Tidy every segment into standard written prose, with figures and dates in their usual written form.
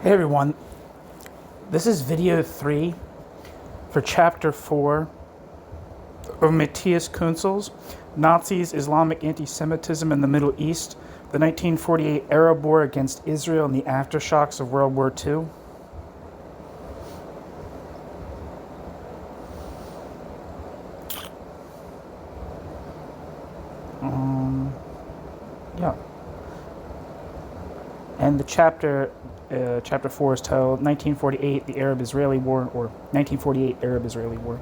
Hey everyone, this is video 3 for chapter 4 of Matthias Küntzel's Nazis, Islamic Antisemitism in the Middle East, the 1948 Arab War against Israel and the Aftershocks of World War II. Yeah. And the chapter 4 is titled 1948, the Arab-Israeli War, or 1948 Arab-Israeli War.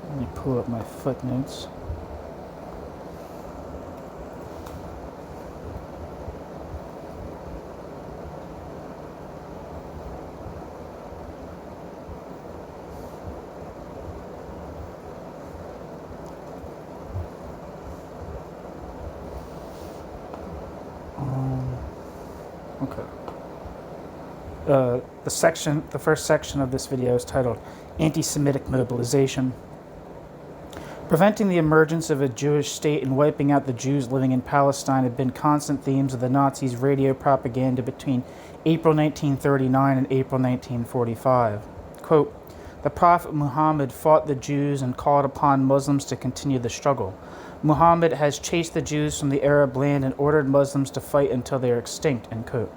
Let me pull up my footnotes. Okay. The first section of this video is titled Anti-Semitic Mobilization. Preventing the emergence of a Jewish state and wiping out the Jews living in Palestine have been constant themes of the Nazis' radio propaganda between April 1939 and April 1945. Quote, "The Prophet Muhammad fought the Jews and called upon Muslims to continue the struggle. Muhammad has chased the Jews from the Arab land and ordered Muslims to fight until they are extinct," end quote.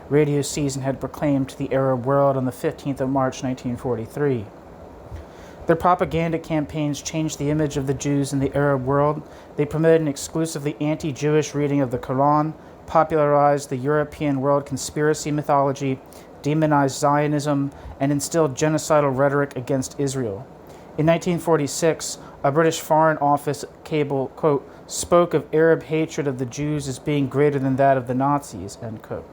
Radio Season had proclaimed to the Arab world on the 15th of March 1943. Their propaganda campaigns changed the image of the Jews in the Arab world. They promoted an exclusively anti-Jewish reading of the Quran, popularized the European world conspiracy mythology, demonized Zionism, and instilled genocidal rhetoric against Israel. In 1946, a British Foreign Office cable, quote, spoke of Arab hatred of the Jews as being greater than that of the Nazis, end quote.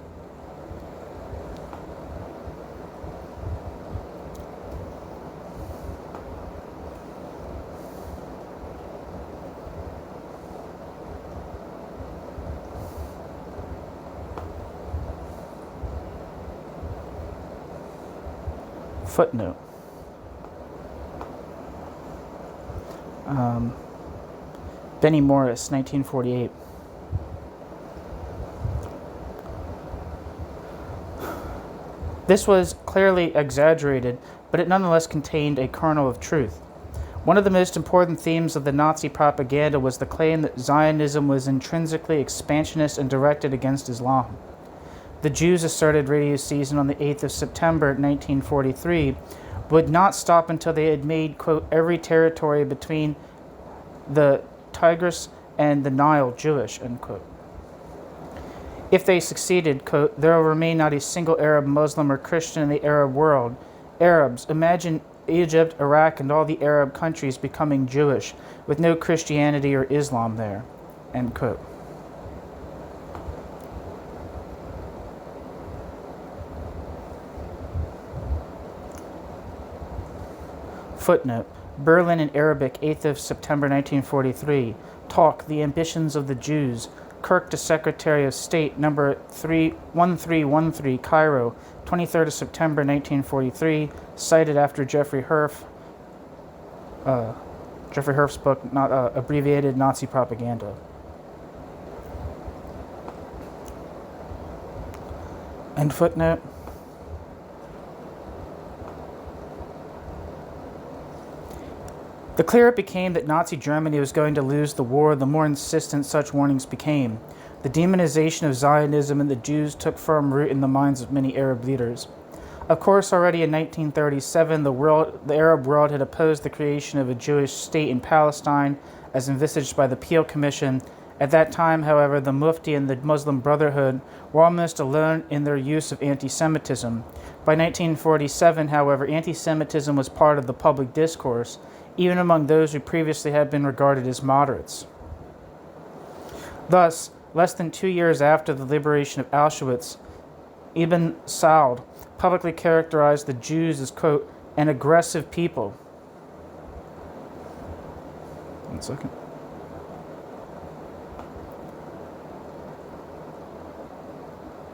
Footnote. Benny Morris, 1948. This was clearly exaggerated, but it nonetheless contained a kernel of truth. One of the most important themes of the Nazi propaganda was the claim that Zionism was intrinsically expansionist and directed against Islam. The Jews, asserted Radio Season on the 8th of September 1943, would not stop until they had made, quote, every territory between the Tigris and the Nile Jewish, end quote. If they succeeded, quote, there will remain not a single Arab, Muslim, or Christian in the Arab world. Arabs, imagine Egypt, Iraq, and all the Arab countries becoming Jewish, with no Christianity or Islam there, end quote. Footnote. Berlin in Arabic, 8th of September 1943. Talk, The Ambitions of the Jews. Kirk to Secretary of State, number 1313, Cairo, 23rd of September 1943. Cited after Jeffrey Herf's book, Abbreviated Nazi Propaganda. End footnote. The clearer it became that Nazi Germany was going to lose the war, the more insistent such warnings became. The demonization of Zionism and the Jews took firm root in the minds of many Arab leaders. Of course, already in 1937, the Arab world had opposed the creation of a Jewish state in Palestine, as envisaged by the Peel Commission. At that time, however, the Mufti and the Muslim Brotherhood were almost alone in their use of anti-Semitism. By 1947, however, anti-Semitism was part of the public discourse, even among those who previously had been regarded as moderates. Thus, less than 2 years after the liberation of Auschwitz, Ibn Saud publicly characterized the Jews as, quote, an aggressive people. One second.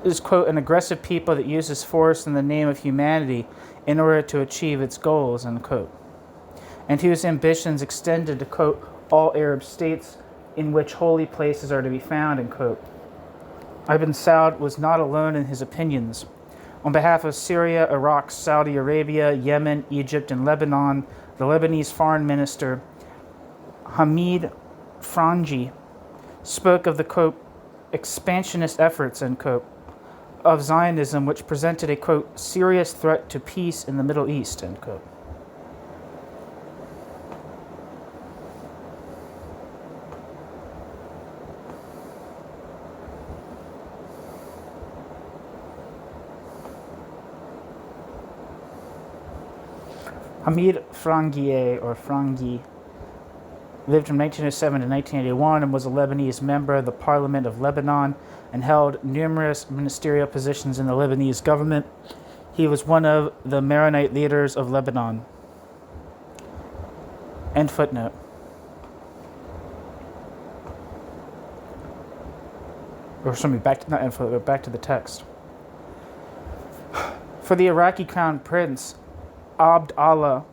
Is, quote, an aggressive people that uses force in the name of humanity in order to achieve its goals, end quote, and whose ambitions extended to, quote, all Arab states in which holy places are to be found, end quote. Ibn Saud was not alone in his opinions. On behalf of Syria, Iraq, Saudi Arabia, Yemen, Egypt, and Lebanon, the Lebanese foreign minister Hamid Frangi spoke of the, quote, expansionist efforts, end quote, of Zionism, which presented a, quote, serious threat to peace in the Middle East, end quote. Hamid Frangi lived from 1907 to 1981 and was a Lebanese member of the Parliament of Lebanon and held numerous ministerial positions in the Lebanese government. He was one of the Maronite leaders of Lebanon. End footnote. Or sorry, back to the text. For the Iraqi crown prince, Abd al-Ilah,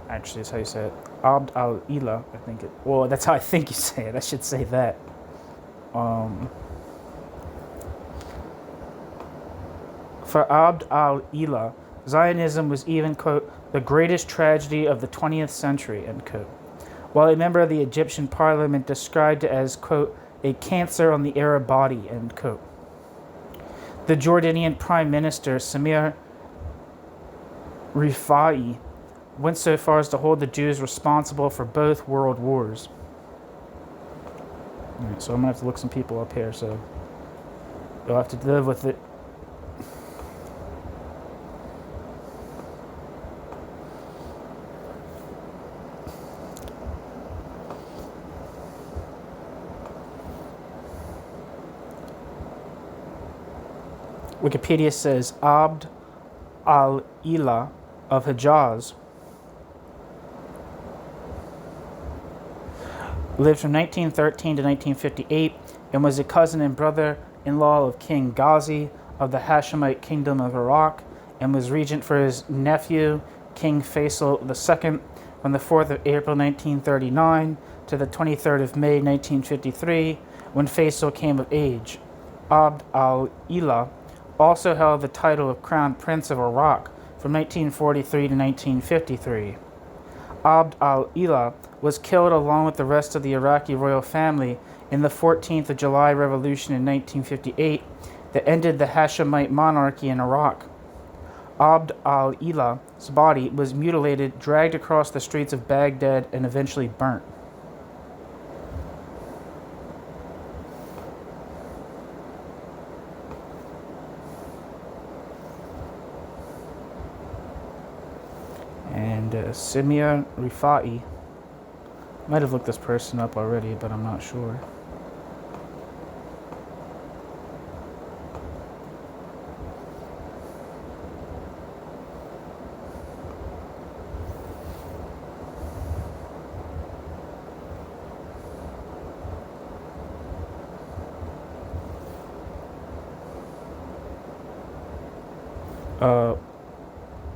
actually is how you say it. Abd al-Ilah, I think it. Well, that's how I think you say it. I should say that. For Abd al-Ilah, Zionism was even, quote, the greatest tragedy of the 20th century, end quote. While a member of the Egyptian parliament described it as, quote, a cancer on the Arab body, end quote. The Jordanian Prime Minister, Samir Rifai, went so far as to hold the Jews responsible for both world wars. All right, so I'm going to have to look some people up here, so you'll have to live with it. Wikipedia says Abd al-Ilah of Hijaz lived from 1913 to 1958 and was a cousin and brother-in-law of King Ghazi of the Hashemite Kingdom of Iraq and was regent for his nephew, King Faisal II, from the 4th of April 1939 to the 23rd of May 1953, when Faisal came of age. Abd al-Ilah also held the title of Crown Prince of Iraq from 1943 to 1953. Abd al-Ilah was killed along with the rest of the Iraqi royal family in the 14th of July revolution in 1958 that ended the Hashemite monarchy in Iraq. Abd al-Ilah's body was mutilated, dragged across the streets of Baghdad, and eventually burnt. And Samir Rifai, might have looked this person up already, but I'm not sure.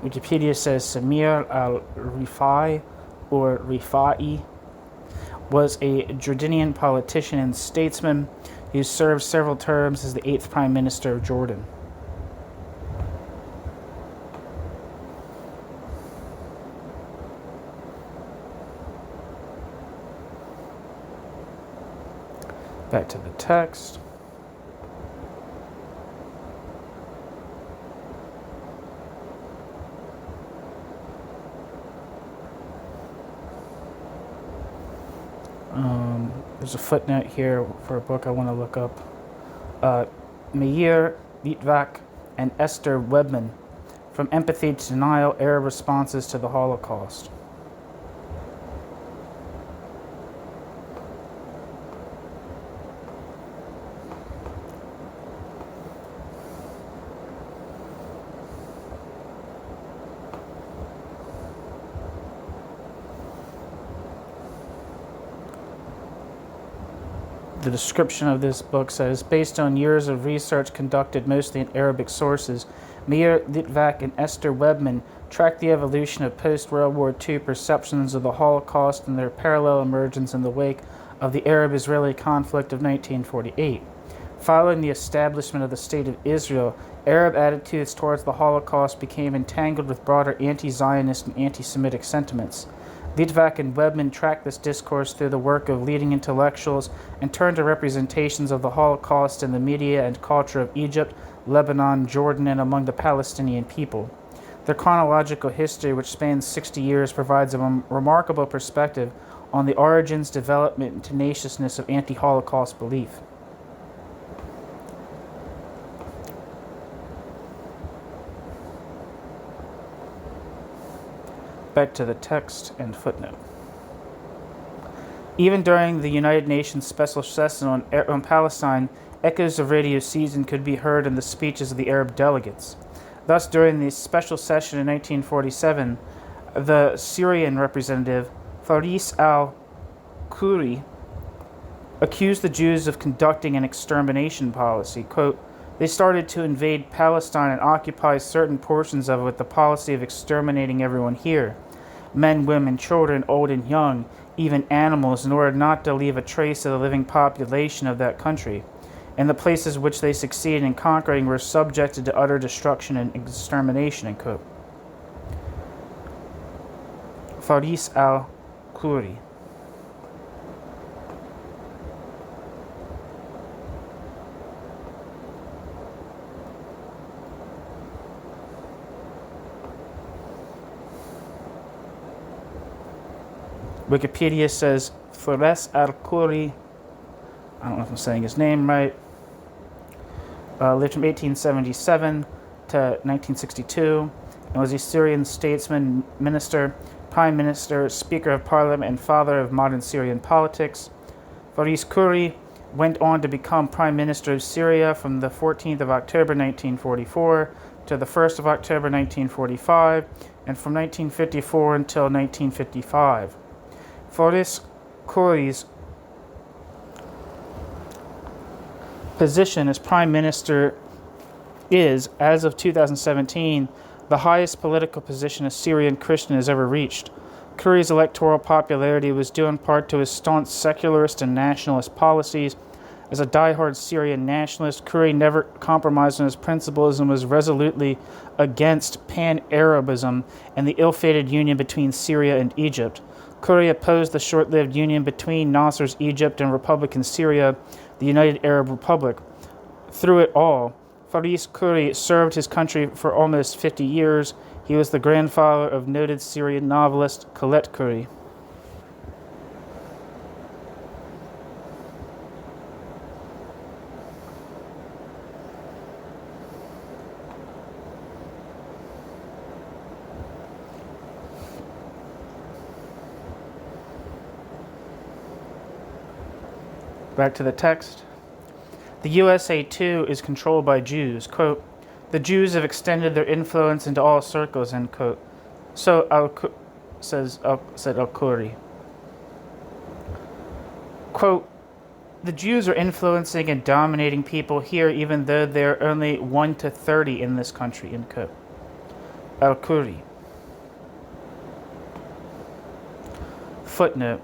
Wikipedia says Samir al-Rifai, or Rifai, was a Jordanian politician and statesman who served several terms as the 8th Prime Minister of Jordan. Back to the text. There's a footnote here for a book I want to look up. Meir Litvak and Esther Webman, From Empathy to Denial, Arab Responses to the Holocaust. The description of this book says, based on years of research conducted mostly in Arabic sources, Meir Litvak and Esther Webman tracked the evolution of post-World War II perceptions of the Holocaust and their parallel emergence in the wake of the Arab-Israeli conflict of 1948. Following the establishment of the State of Israel, Arab attitudes towards the Holocaust became entangled with broader anti-Zionist and anti-Semitic sentiments. Litvak and Webman tracked this discourse through the work of leading intellectuals and turned to representations of the Holocaust in the media and culture of Egypt, Lebanon, Jordan, and among the Palestinian people. Their chronological history, which spans 60 years, provides a remarkable perspective on the origins, development, and tenaciousness of anti-Holocaust belief. Back to the text and footnote. Even during the United Nations special session on Palestine, echoes of Radio Season could be heard in the speeches of the Arab delegates. Thus, during the special session in 1947, the Syrian representative, Faris al-Khoury, accused the Jews of conducting an extermination policy. Quote, "They started to invade Palestine and occupy certain portions of it with the policy of exterminating everyone here. Men, women, children, old and young, even animals, in order not to leave a trace of the living population of that country. And the places which they succeeded in conquering were subjected to utter destruction and extermination." End quote. Faris al-Khoury. Wikipedia says Faris al-Khoury, I don't know if I'm saying his name right, lived from 1877 to 1962 and was a Syrian statesman, minister, prime minister, speaker of parliament, and father of modern Syrian politics. Faris Khoury went on to become prime minister of Syria from the 14th of October 1944 to the 1st of October 1945, and from 1954 until 1955. Faris Khoury's position as prime minister is, as of 2017, the highest political position a Syrian Christian has ever reached. Khoury's electoral popularity was due in part to his staunch secularist and nationalist policies. As a diehard Syrian nationalist, Khoury never compromised on his principles and was resolutely against pan-Arabism and the ill-fated union between Syria and Egypt. Khoury opposed the short-lived union between Nasser's Egypt and Republican Syria, the United Arab Republic. Through it all, Faris Khoury served his country for almost 50 years. He was the grandfather of noted Syrian novelist Colette Khoury. Back to the text. The USA, too, is controlled by Jews. Quote, "The Jews have extended their influence into all circles," end quote. So said al-Khoury. Quote, "The Jews are influencing and dominating people here, even though they're only 1 to 30 in this country," end quote. Al-Khoury. Footnote.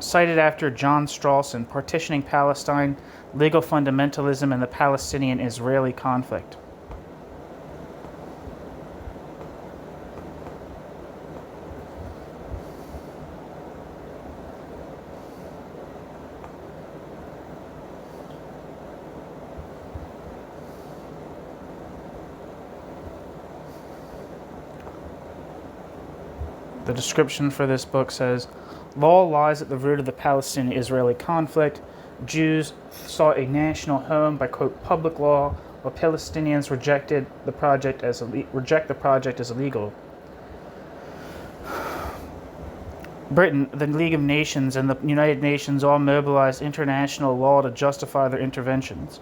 Cited after John Strawson, Partitioning Palestine, Legal Fundamentalism and the Palestinian-Israeli Conflict. The description for this book says, "Law lies at the root of the Palestinian-Israeli conflict. Jews sought a national home by, quote, public law, while Palestinians reject the project as illegal." Britain, the League of Nations, and the United Nations all mobilized international law to justify their interventions.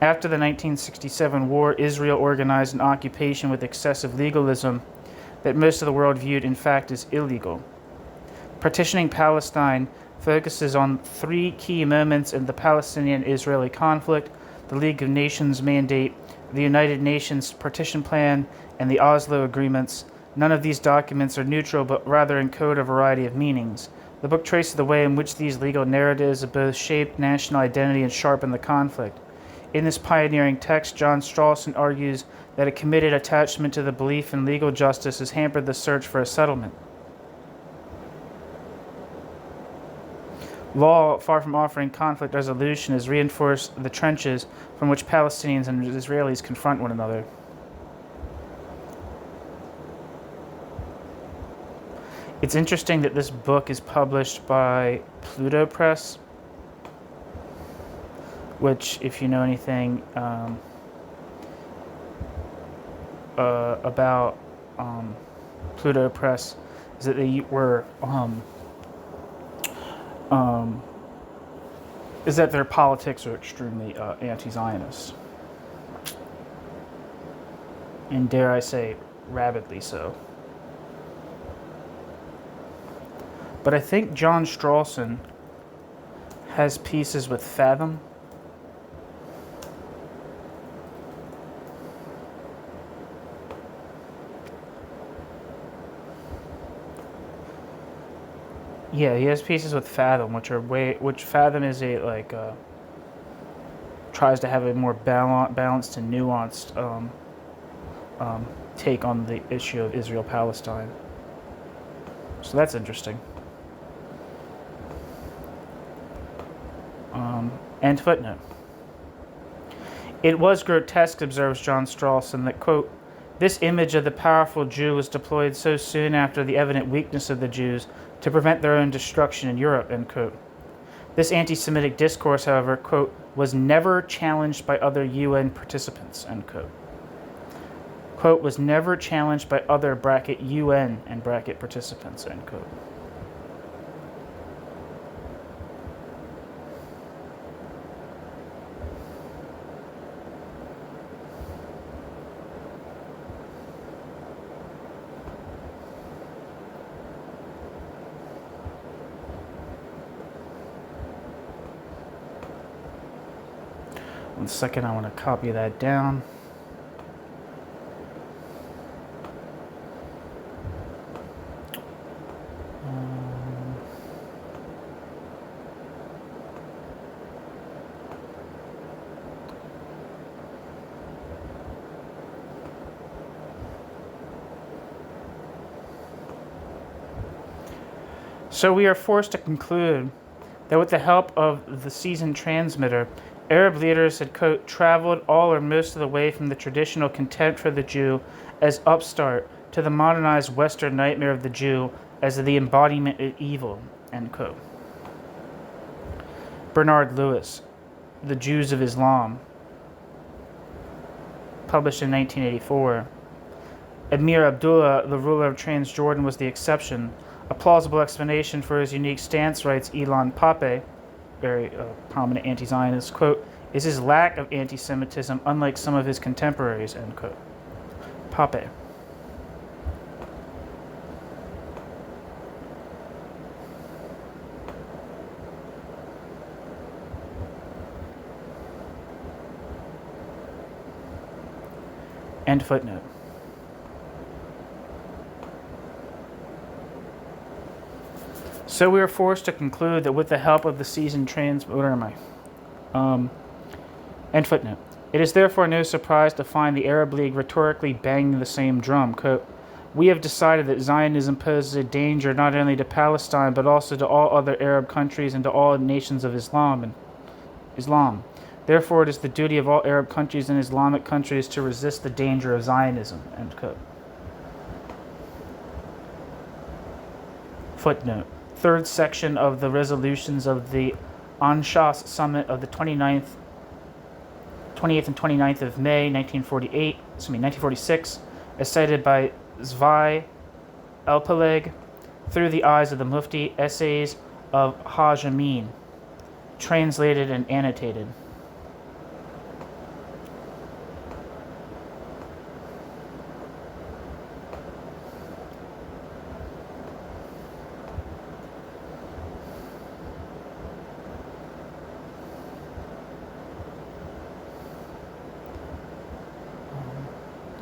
After the 1967 war, Israel organized an occupation with excessive legalism that most of the world viewed, in fact, as illegal. Partitioning Palestine focuses on 3 key moments in the Palestinian-Israeli conflict: the League of Nations mandate, the United Nations Partition Plan, and the Oslo Agreements. None of these documents are neutral, but rather encode a variety of meanings. The book traces the way in which these legal narratives have both shaped national identity and sharpened the conflict. In this pioneering text, John Strawson argues that a committed attachment to the belief in legal justice has hampered the search for a settlement. Law, far from offering conflict resolution, has reinforced the trenches from which Palestinians and Israelis confront one another. It's interesting that this book is published by Pluto Press, which, if you know anything about Pluto Press, is that they were is that their politics are extremely anti-Zionist, and dare I say, rabidly so. But I think John Strawson has pieces with Fathom. Yeah, he has pieces with Fathom, which Fathom is tries to have a more balanced and nuanced take on the issue of Israel-Palestine. So that's interesting. End footnote. It was grotesque, observes John Strawson, that, quote, this image of the powerful Jew was deployed so soon after the evident weakness of the Jews to prevent their own destruction in Europe, end quote. This anti-Semitic discourse, however, quote, was never challenged by other UN participants, end quote. Quote, was never challenged by other bracket UN and bracket participants, end quote. One second, I want to copy that down. So we are forced to conclude that with the help of the seasoned transmitter, Arab leaders had, quote, traveled all or most of the way from the traditional contempt for the Jew as upstart to the modernized Western nightmare of the Jew as the embodiment of evil, end quote. Bernard Lewis, The Jews of Islam, published in 1984. Emir Abdullah, the ruler of Transjordan, was the exception. A plausible explanation for his unique stance, writes Ilan Pape, very prominent anti-Zionist, quote, is his lack of anti-Semitism, unlike some of his contemporaries, end quote. Pape. End footnote. So we are forced to conclude that with the help of the seasoned end footnote. It is therefore no surprise to find the Arab League rhetorically banging the same drum. Quote, we have decided that Zionism poses a danger not only to Palestine but also to all other Arab countries and to all nations of Islam. Therefore, it is the duty of all Arab countries and Islamic countries to resist the danger of Zionism. End quote. Footnote. Third section of the resolutions of the Anshas Summit of the 28th and 29th of May 1946, as cited by Zvi Elpeleg, Through the Eyes of the Mufti, Essays of Haj Amin, translated and annotated.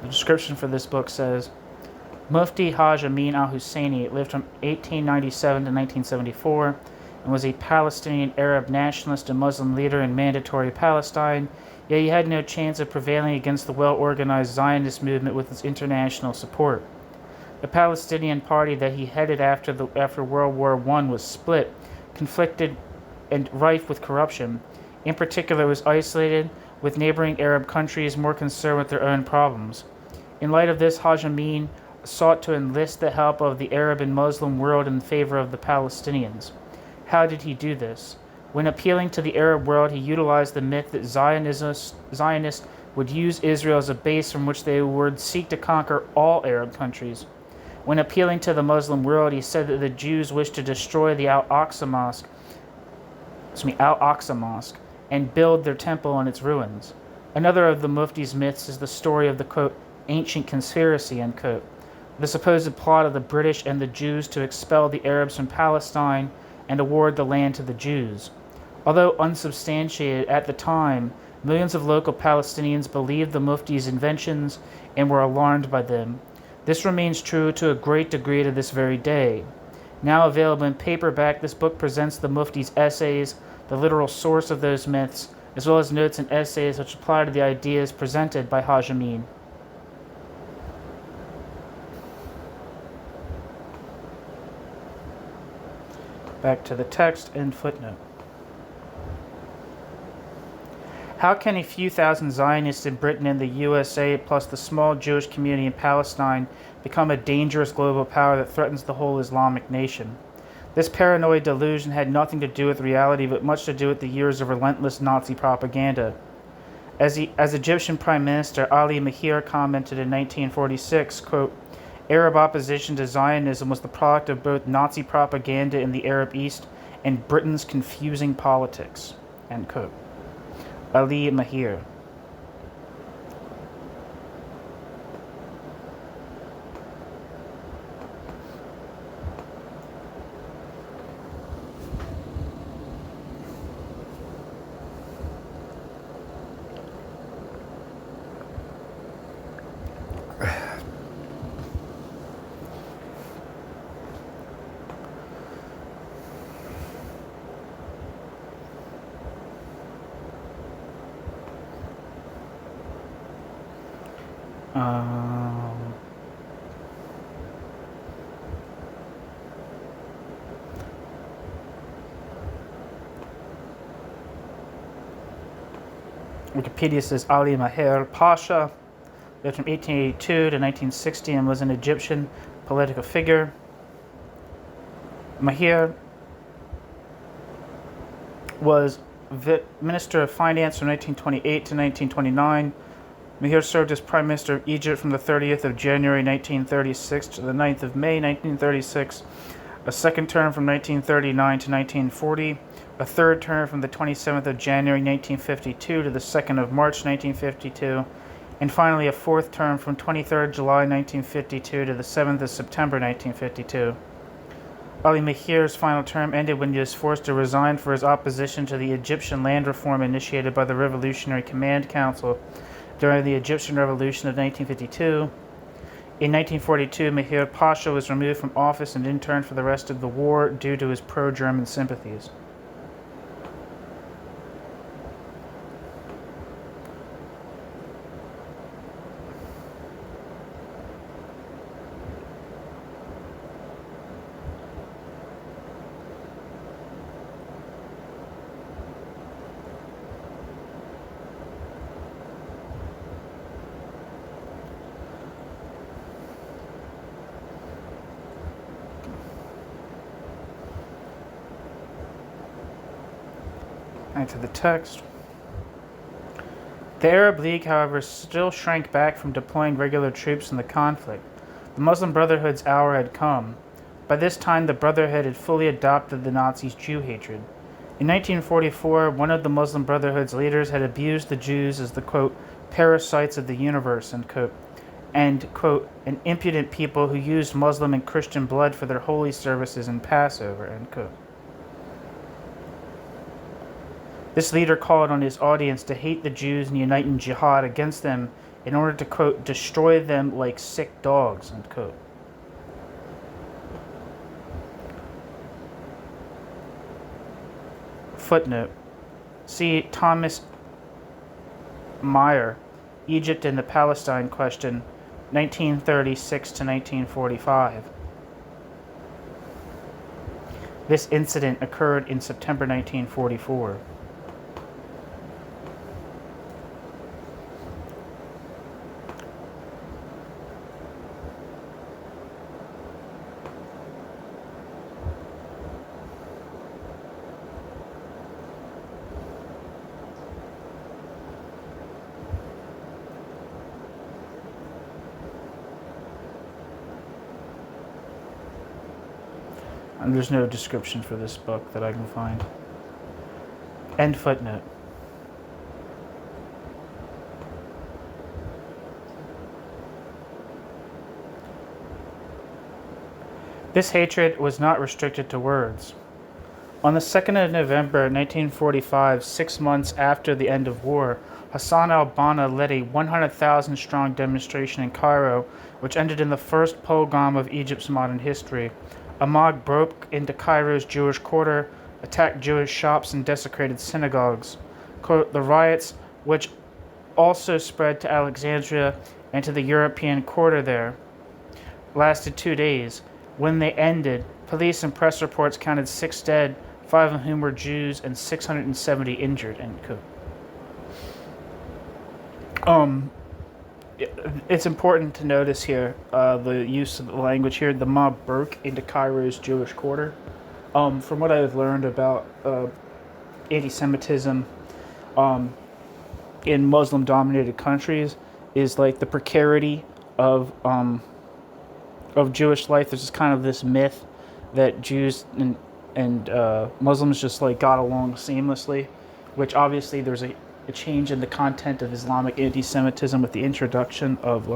The description for this book says, Mufti Haj Amin al-Husseini lived from 1897 to 1974 and was a Palestinian Arab nationalist and Muslim leader in Mandatory Palestine, yet he had no chance of prevailing against the well-organized Zionist movement with its international support. The Palestinian party that he headed after World War I was split, conflicted, and rife with corruption. In particular, it was isolated, with neighboring Arab countries more concerned with their own problems. In light of this, Haj Amin sought to enlist the help of the Arab and Muslim world in favor of the Palestinians. How did he do this? When appealing to the Arab world, he utilized the myth that Zionists would use Israel as a base from which they would seek to conquer all Arab countries. When appealing to the Muslim world, he said that the Jews wished to destroy the Al-Aqsa Mosque, and build their temple on its ruins. Another of the Mufti's myths is the story of the, quote, ancient conspiracy, end quote, the supposed plot of the British and the Jews to expel the Arabs from Palestine and award the land to the Jews. Although unsubstantiated at the time, millions of local Palestinians believed the Mufti's inventions and were alarmed by them. This remains true to a great degree to this very day. Now available in paperback, this book presents the Mufti's essays, the literal source of those myths, as well as notes and essays which apply to the ideas presented by Haj Amin. Back to the text and footnote. How can a few thousand Zionists in Britain and the USA, plus the small Jewish community in Palestine, become a dangerous global power that threatens the whole Islamic nation? This paranoid delusion had nothing to do with reality, but much to do with the years of relentless Nazi propaganda. As Egyptian Prime Minister Ali Mahir commented in 1946, quote, Arab opposition to Zionism was the product of both Nazi propaganda in the Arab East and Britain's confusing politics, end quote. Ali Mahir. Wikipedia says Ali Mahir Pasha lived from 1882 to 1960 and was an Egyptian political figure. Mahir was Minister of Finance from 1928 to 1929. Mahir served as Prime Minister of Egypt from the 30th of January 1936 to the 9th of May 1936, a second term from 1939 to 1940, a third term from the 27th of January 1952 to the 2nd of March 1952, and finally a fourth term from 23rd July 1952 to the 7th of September 1952. Ali Mahir's final term ended when he was forced to resign for his opposition to the Egyptian land reform initiated by the Revolutionary Command Council during the Egyptian Revolution of 1952. In 1942, Mahir Pasha was removed from office and interned for the rest of the war due to his pro-German sympathies. To the text. The Arab League, however, still shrank back from deploying regular troops in the conflict. The Muslim Brotherhood's hour had come. By this time, the Brotherhood had fully adopted the Nazis' Jew hatred. In 1944, one of the Muslim Brotherhood's leaders had abused the Jews as the, quote, parasites of the universe, end quote, and, quote, an impudent people who used Muslim and Christian blood for their holy services and Passover, end quote. This leader called on his audience to hate the Jews and unite in jihad against them in order to, quote, destroy them like sick dogs, end quote. Footnote. See Thomas Meyer, Egypt and the Palestine Question, 1936 to 1945. This incident occurred in September 1944. And there's no description for this book that I can find. End footnote. This hatred was not restricted to words. On the 2nd of November 1945, 6 months after the end of war, Hassan al-Banna led a 100,000-strong demonstration in Cairo, which ended in the first pogrom of Egypt's modern history. A mob broke into Cairo's Jewish quarter, attacked Jewish shops, and desecrated synagogues. Quote, the riots, which also spread to Alexandria and to the European quarter there, lasted 2 days. When they ended, police and press reports counted 6 dead, 5 of whom were Jews, and 670 injured, end quote. It's important to notice here the use of the language here. The mob broke into Cairo's Jewish quarter. From what I've learned about anti-Semitism in Muslim-dominated countries, is like the precarity of Jewish life. There's just kind of this myth that Jews and Muslims just like got along seamlessly, which obviously there's a change in the content of Islamic anti-Semitism with the introduction of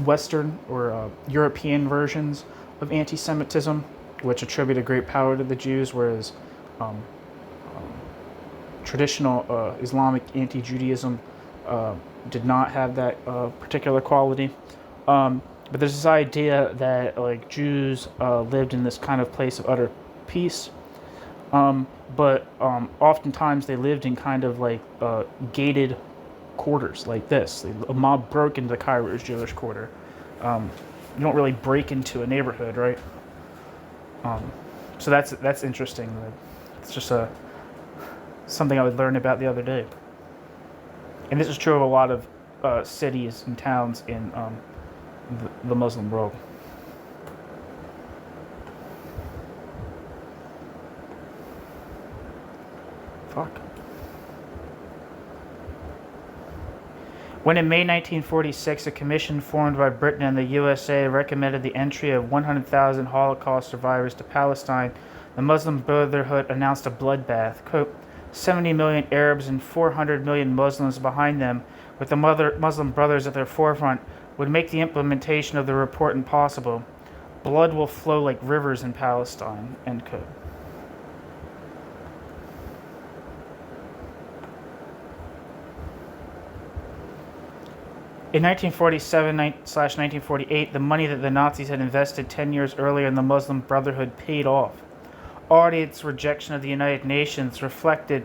Western or European versions of anti-Semitism, which attribute a great power to the Jews, whereas traditional Islamic anti-Judaism did not have that particular quality. But there's this idea that like Jews lived in this kind of place of utter peace. But oftentimes they lived in kind of like gated quarters like this. A mob broke into Cairo's Jewish quarter. You don't really break into a neighborhood, right? So that's interesting. It's just something I would learn about the other day. And this is true of a lot of cities and towns in the Muslim world. Fuck. When in May 1946, a commission formed by Britain and the USA recommended the entry of 100,000 Holocaust survivors to Palestine, the Muslim Brotherhood announced a bloodbath. Quote, 70 million Arabs and 400 million Muslims behind them, with the Muslim Brothers at their forefront, would make the implementation of the report impossible. Blood will flow like rivers in Palestine, end quote. In 1947/1948, the money that the Nazis had invested 10 years earlier in the Muslim Brotherhood paid off. Already its rejection of the United Nations reflected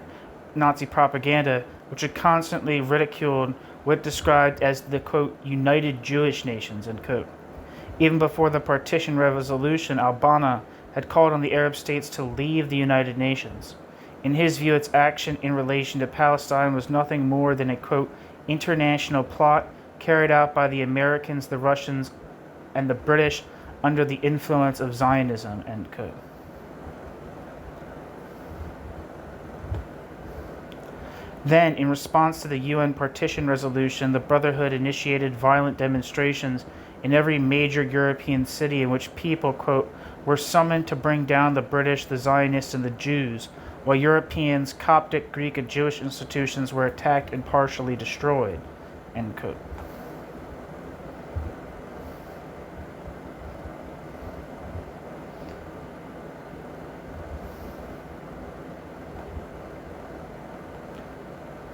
Nazi propaganda, which had constantly ridiculed what it described as the, quote, United Jewish Nations, end quote. Even before the partition resolution, al-Banna had called on the Arab states to leave the United Nations. In his view, its action in relation to Palestine was nothing more than a, quote, international plot carried out by the Americans, the Russians, and the British under the influence of Zionism, end quote. Then, in response to the UN partition resolution, the Brotherhood initiated violent demonstrations in every major European city in which people, quote, were summoned to bring down the British, the Zionists, and the Jews, while Europeans, Coptic, Greek, and Jewish institutions were attacked and partially destroyed, end quote.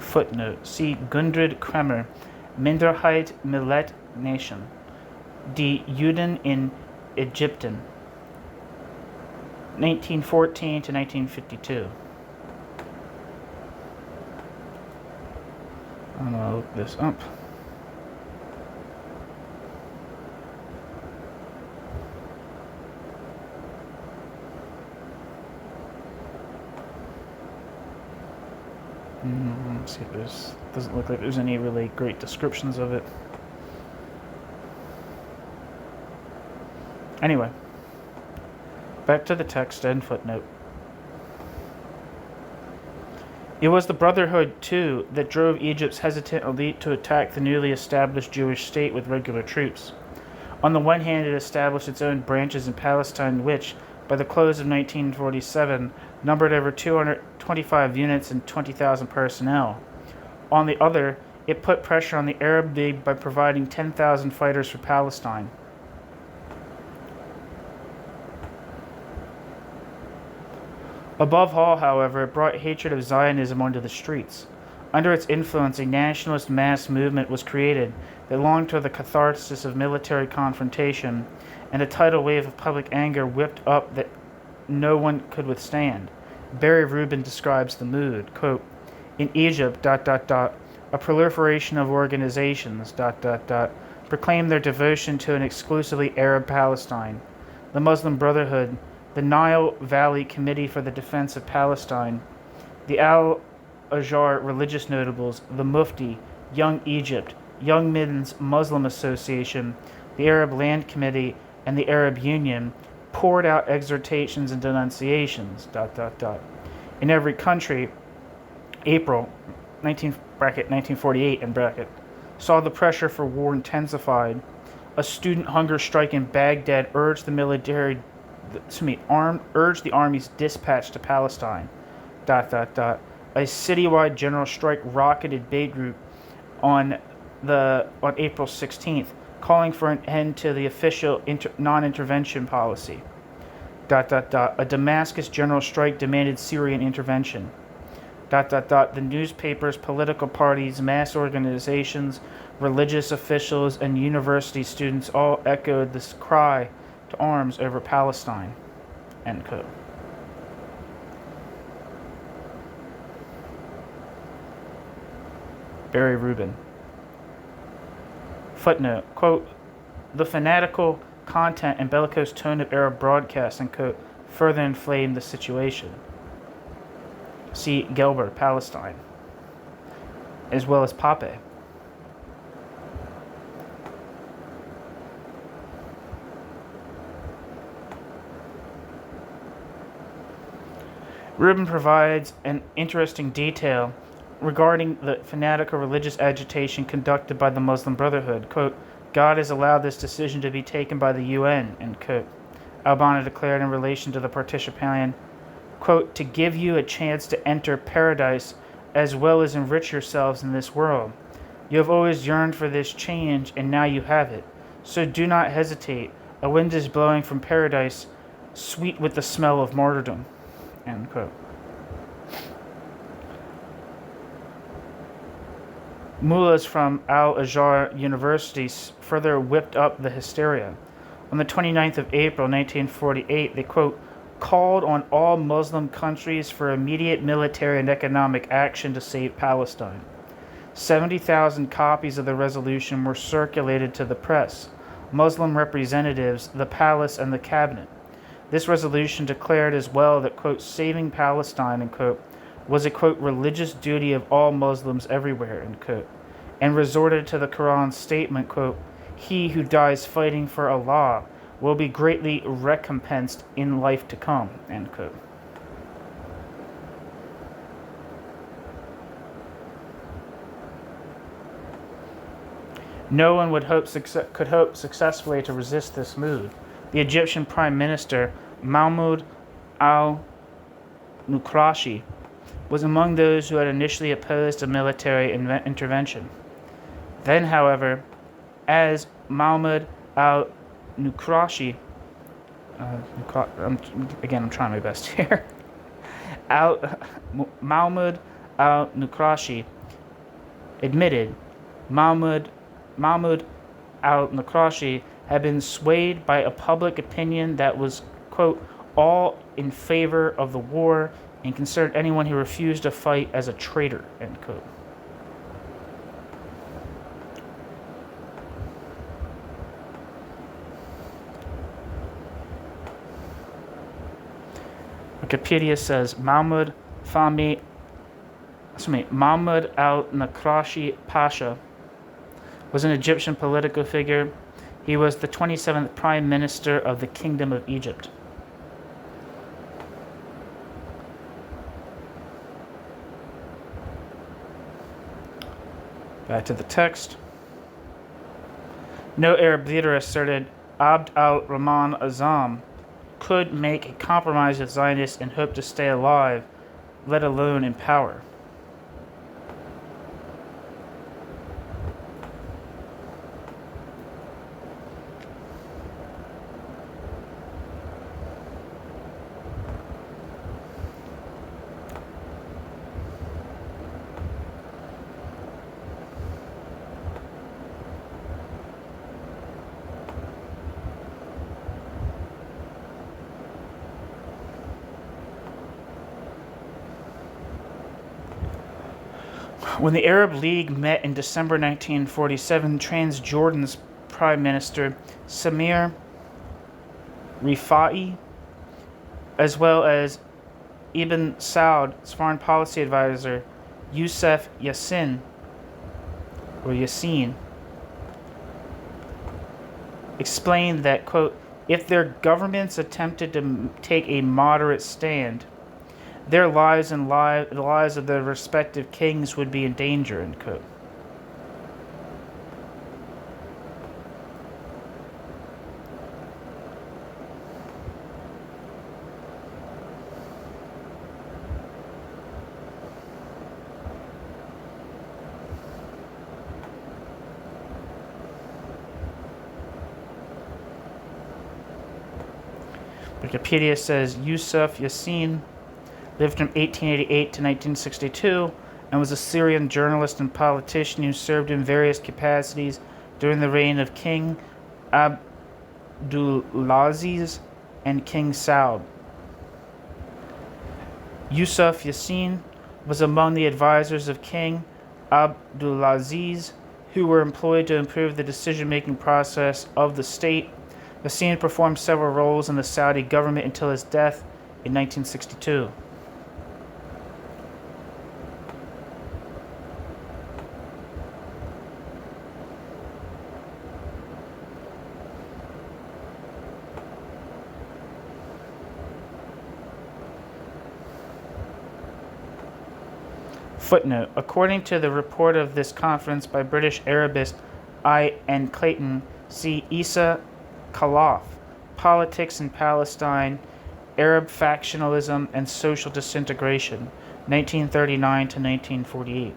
Footnote. See Gundrid Kremer, Minderheit Millet Nation, Die Juden in Ägypten, 1914 to 1952. I'm going to look this up. Let's see if there's, doesn't look like there's any really great descriptions of it. Anyway, back to the text and footnote. It was the Brotherhood, too, that drove Egypt's hesitant elite to attack the newly established Jewish state with regular troops. On the one hand, it established its own branches in Palestine, which, by the close of 1947, numbered over 225 units and 20,000 personnel. On the other, it put pressure on the Arab League by providing 10,000 fighters for Palestine. Above all, however, it brought hatred of Zionism onto the streets. Under its influence, a nationalist mass movement was created that longed for the catharsis of military confrontation, and a tidal wave of public anger whipped up that no one could withstand. Barry Rubin describes the mood, quote, in Egypt, a proliferation of organizations, proclaimed their devotion to an exclusively Arab Palestine. The Muslim Brotherhood, the Nile Valley Committee for the Defense of Palestine, the Al-Azhar religious notables, the Mufti, Young Egypt, Young Men's Muslim Association, the Arab Land Committee, and the Arab Union poured out exhortations and denunciations, In every country, April 1948 saw the pressure for war intensified. A student hunger strike in Baghdad urged the army's dispatch to Palestine. A citywide general strike rocketed Beirut on April 16th, calling for an end to the official non-intervention policy. A Damascus general strike demanded Syrian intervention. The newspapers, political parties, mass organizations, religious officials, and university students all echoed this cry to arms over Palestine. End quote. Barry Rubin. Footnote, quote, the fanatical content and bellicose tone of Arab broadcasts, end quote, further inflamed the situation. See Gelber, Palestine, as well as Pape. Rubin provides an interesting detail regarding the fanatical religious agitation conducted by the Muslim Brotherhood. Quote, God has allowed this decision to be taken by the UN, end quote. Al-Banna declared in relation to the partition plan, quote, to give you a chance to enter paradise as well as enrich yourselves in this world. You have always yearned for this change, and now you have it. So do not hesitate. A wind is blowing from paradise, sweet with the smell of martyrdom, end quote. Mullahs from Al-Azhar University further whipped up the hysteria. On the 29th of April, 1948, they, quote, called on all Muslim countries for immediate military and economic action to save Palestine. 70,000 copies of the resolution were circulated to the press, Muslim representatives, the palace, and the cabinet. This resolution declared as well that, quote, saving Palestine, end quote, was a, quote, religious duty of all Muslims everywhere, end quote, and resorted to the Quran's statement, quote, he who dies fighting for Allah will be greatly recompensed in life to come, end quote. No one could hope successfully to resist this mood. The Egyptian Prime Minister, Mahmoud al-Nukrashi, was among those who had initially opposed a military intervention. Then, however, as Mahmoud al-Nukrashi, I'm trying my best here. Mahmoud al-Nukrashi admitted, Mahmoud Mahmoud al-Naqrashi had been swayed by a public opinion that was, quote, all in favor of the war and considered anyone who refused to fight as a traitor, end quote. Wikipedia says Mahmoud al-Naqrashi Pasha was an Egyptian political figure. He was the 27th Prime Minister of the Kingdom of Egypt. Back to the text. No Arab leader asserted Abd al-Rahman Azam could make a compromise with Zionists and hope to stay alive, let alone in power. When the Arab League met in December 1947, Transjordan's Prime Minister Samir Rifa'i, as well as Ibn Saud's foreign policy advisor Youssef Yassin, explained that, quote, if their governments attempted to take a moderate stand, their lives and the lives of their respective kings would be in danger, end quote. Wikipedia says Yusuf Yassin lived from 1888 to 1962 and was a Syrian journalist and politician who served in various capacities during the reign of King Abdulaziz and King Saud. Yusuf Yassin was among the advisors of King Abdulaziz who were employed to improve the decision-making process of the state. Yassin performed several roles in the Saudi government until his death in 1962. Footnote: according to the report of this conference by British Arabist I. N. Clayton, see Isa Khalaf, Politics in Palestine, Arab Factionalism and Social Disintegration, 1939 to 1948.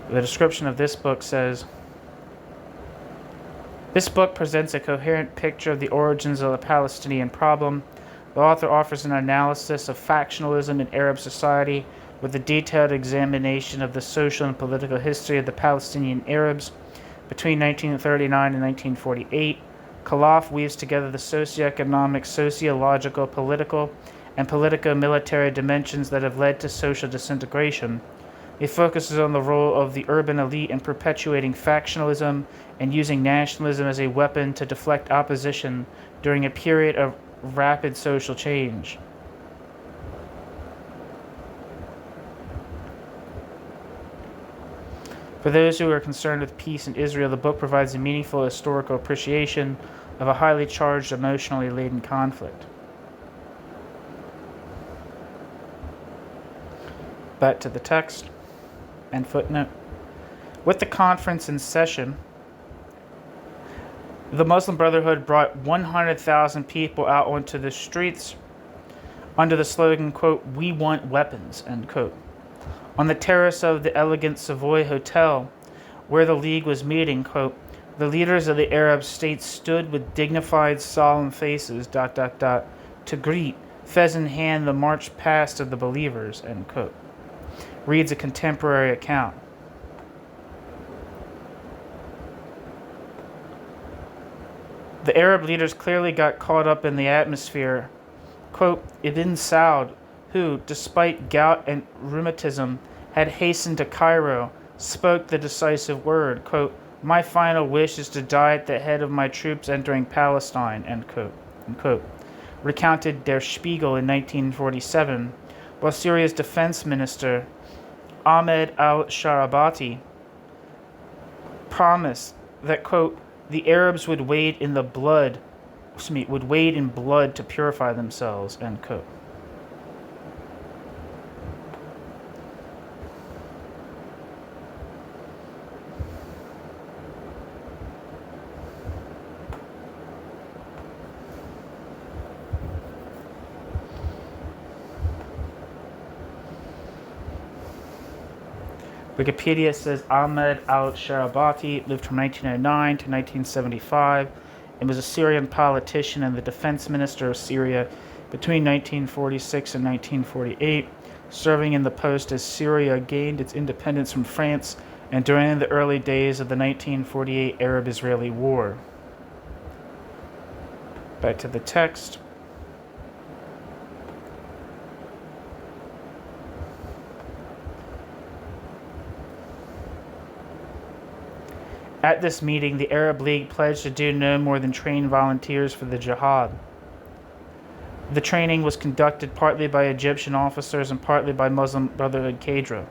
The description of this book says, this book presents a coherent picture of the origins of the Palestinian problem. The author offers an analysis of factionalism in Arab society with a detailed examination of the social and political history of the Palestinian Arabs between 1939 and 1948. Khalaf weaves together the socioeconomic, sociological, political, and politico-military dimensions that have led to social disintegration. It focuses on the role of the urban elite in perpetuating factionalism and using nationalism as a weapon to deflect opposition during a period of rapid social change. For those who are concerned with peace in Israel, the book provides a meaningful historical appreciation of a highly charged, emotionally laden conflict. Back to the text and footnote. With the conference in session, the Muslim Brotherhood brought 100,000 people out onto the streets under the slogan, quote, "We want weapons," end quote. On the terrace of the elegant Savoy Hotel, where the League was meeting, quote, the leaders of the Arab states stood with dignified, solemn faces, to greet, fez in hand, the march past of the believers, end quote. Reads a contemporary account. The Arab leaders clearly got caught up in the atmosphere. Quote, Ibn Saud, who, despite gout and rheumatism, had hastened to Cairo, spoke the decisive word, quote, my final wish is to die at the head of my troops entering Palestine, end quote. End quote. Recounted Der Spiegel in 1947, while Syria's defense minister, Ahmed al-Sharabati, promised that, quote, the Arabs would wade in blood to purify themselves, end quote. Wikipedia says Ahmed al-Sharabati lived from 1909 to 1975 and was a Syrian politician and the defense minister of Syria between 1946 and 1948, serving in the post as Syria gained its independence from France and during the early days of the 1948 Arab-Israeli War. Back to the text. At this meeting, the Arab League pledged to do no more than train volunteers for the jihad. The training was conducted partly by Egyptian officers and partly by Muslim Brotherhood cadre.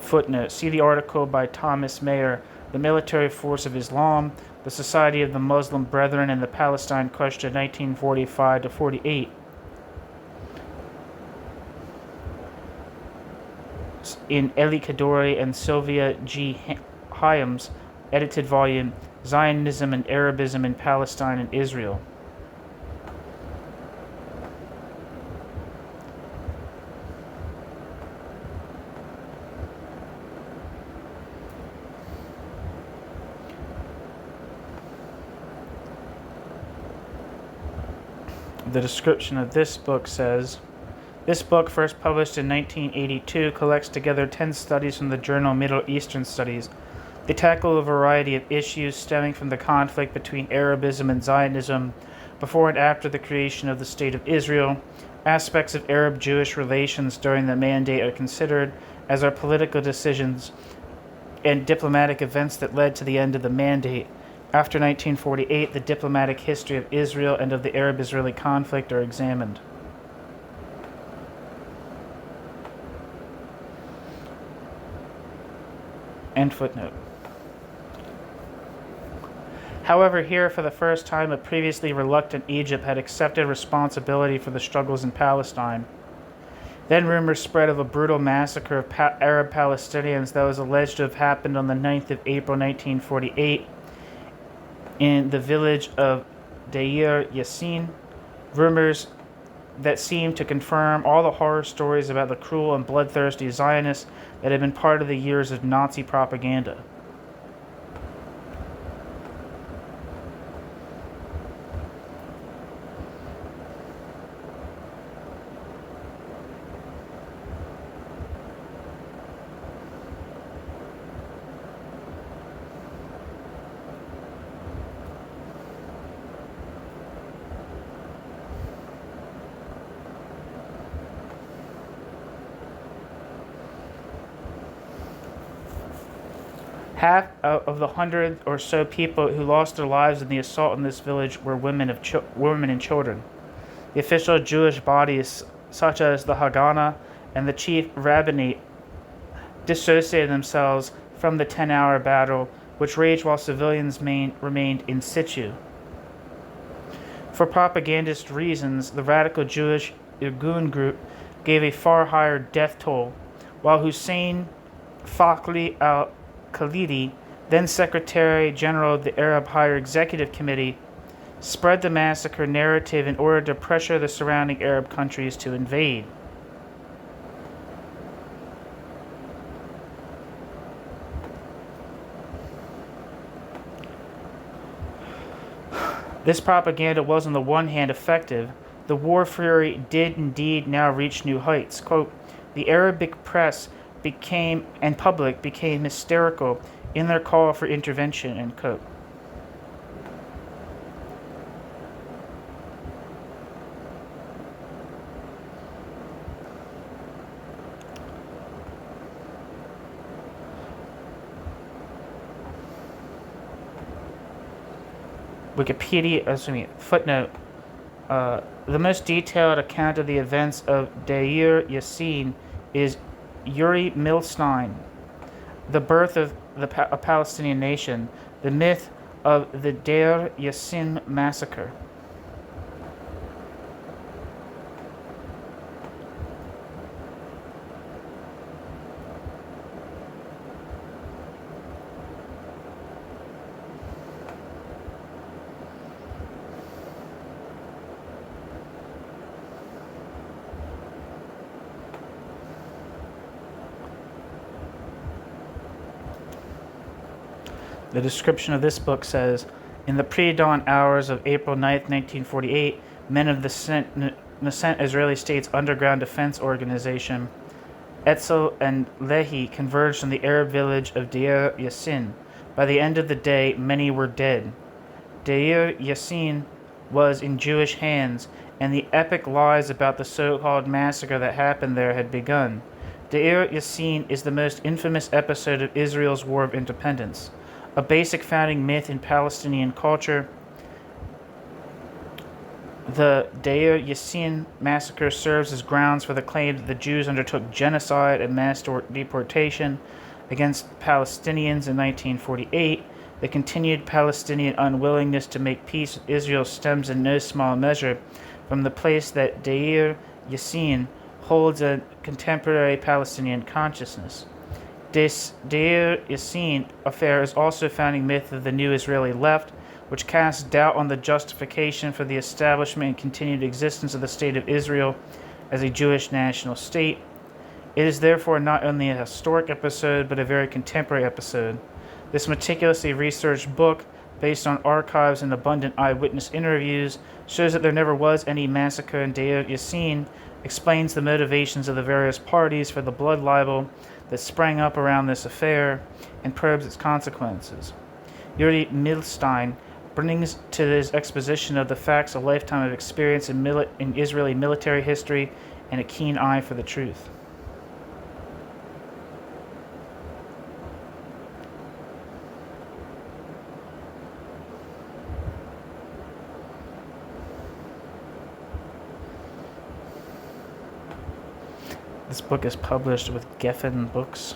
Footnote. See the article by Thomas Mayer, The Military Force of Islam, the Society of the Muslim Brethren and the Palestine Question, 1945 to 48. In Eli Kadori and Sylvia G. Hyams' edited volume, Zionism and Arabism in Palestine and Israel. The description of this book says, this book, first published in 1982, collects together 10 studies from the journal Middle Eastern Studies. They tackle a variety of issues stemming from the conflict between Arabism and Zionism before and after the creation of the State of Israel. Aspects of Arab-Jewish relations during the Mandate are considered, as are political decisions and diplomatic events that led to the end of the Mandate. After 1948, the diplomatic history of Israel and of the Arab-Israeli conflict are examined. End footnote. However, here, for the first time, a previously reluctant Egypt had accepted responsibility for the struggles in Palestine. Then rumors spread of a brutal massacre of Arab Palestinians that was alleged to have happened on the 9th of April 1948 in the village of Deir Yassin, rumors that seemed to confirm all the horror stories about the cruel and bloodthirsty Zionists that had been part of the years of Nazi propaganda. Half of the 100 or so people who lost their lives in the assault in this village were women and children. The official Jewish bodies, such as the Haganah and the chief rabbinate, dissociated themselves from the 10-hour battle, which raged while civilians remained in situ. For propagandist reasons, the radical Jewish Irgun group gave a far higher death toll, while Hussein Fakhri al-Khalidi, then Secretary General of the Arab Higher Executive Committee, spread the massacre narrative in order to pressure the surrounding Arab countries to invade. This propaganda was on the one hand effective. The war fury did indeed now reach new heights. Quote, the Arabic press and public became hysterical in their call for intervention, end quote. Footnote. The most detailed account of the events of Deir Yassin is Yuri Milstein, The Birth of a Palestinian Nation, the myth of the Deir Yassin massacre. The description of this book says, in the pre-dawn hours of April 9th, 1948, men of the nascent Israeli State's underground defense organization, Etzel and Lehi, converged on the Arab village of Deir Yassin. By the end of the day, many were dead. Deir Yassin was in Jewish hands, and the epic lies about the so-called massacre that happened there had begun. Deir Yassin is the most infamous episode of Israel's War of Independence. A basic founding myth in Palestinian culture, the Deir Yassin massacre serves as grounds for the claim that the Jews undertook genocide and mass deportation against Palestinians in 1948. The continued Palestinian unwillingness to make peace with Israel stems in no small measure from the place that Deir Yassin holds in contemporary Palestinian consciousness. This Deir Yassin affair is also a founding myth of the new Israeli left, which casts doubt on the justification for the establishment and continued existence of the State of Israel as a Jewish national state. It is therefore not only a historic episode, but a very contemporary episode. This meticulously researched book, based on archives and abundant eyewitness interviews, shows that there never was any massacre in Deir Yassin, explains the motivations of the various parties for the blood libel that sprang up around this affair, and probes its consequences. Yuri Milstein brings to his exposition of the facts a lifetime of experience in Israeli military history and a keen eye for the truth. This book is published with Geffen Books.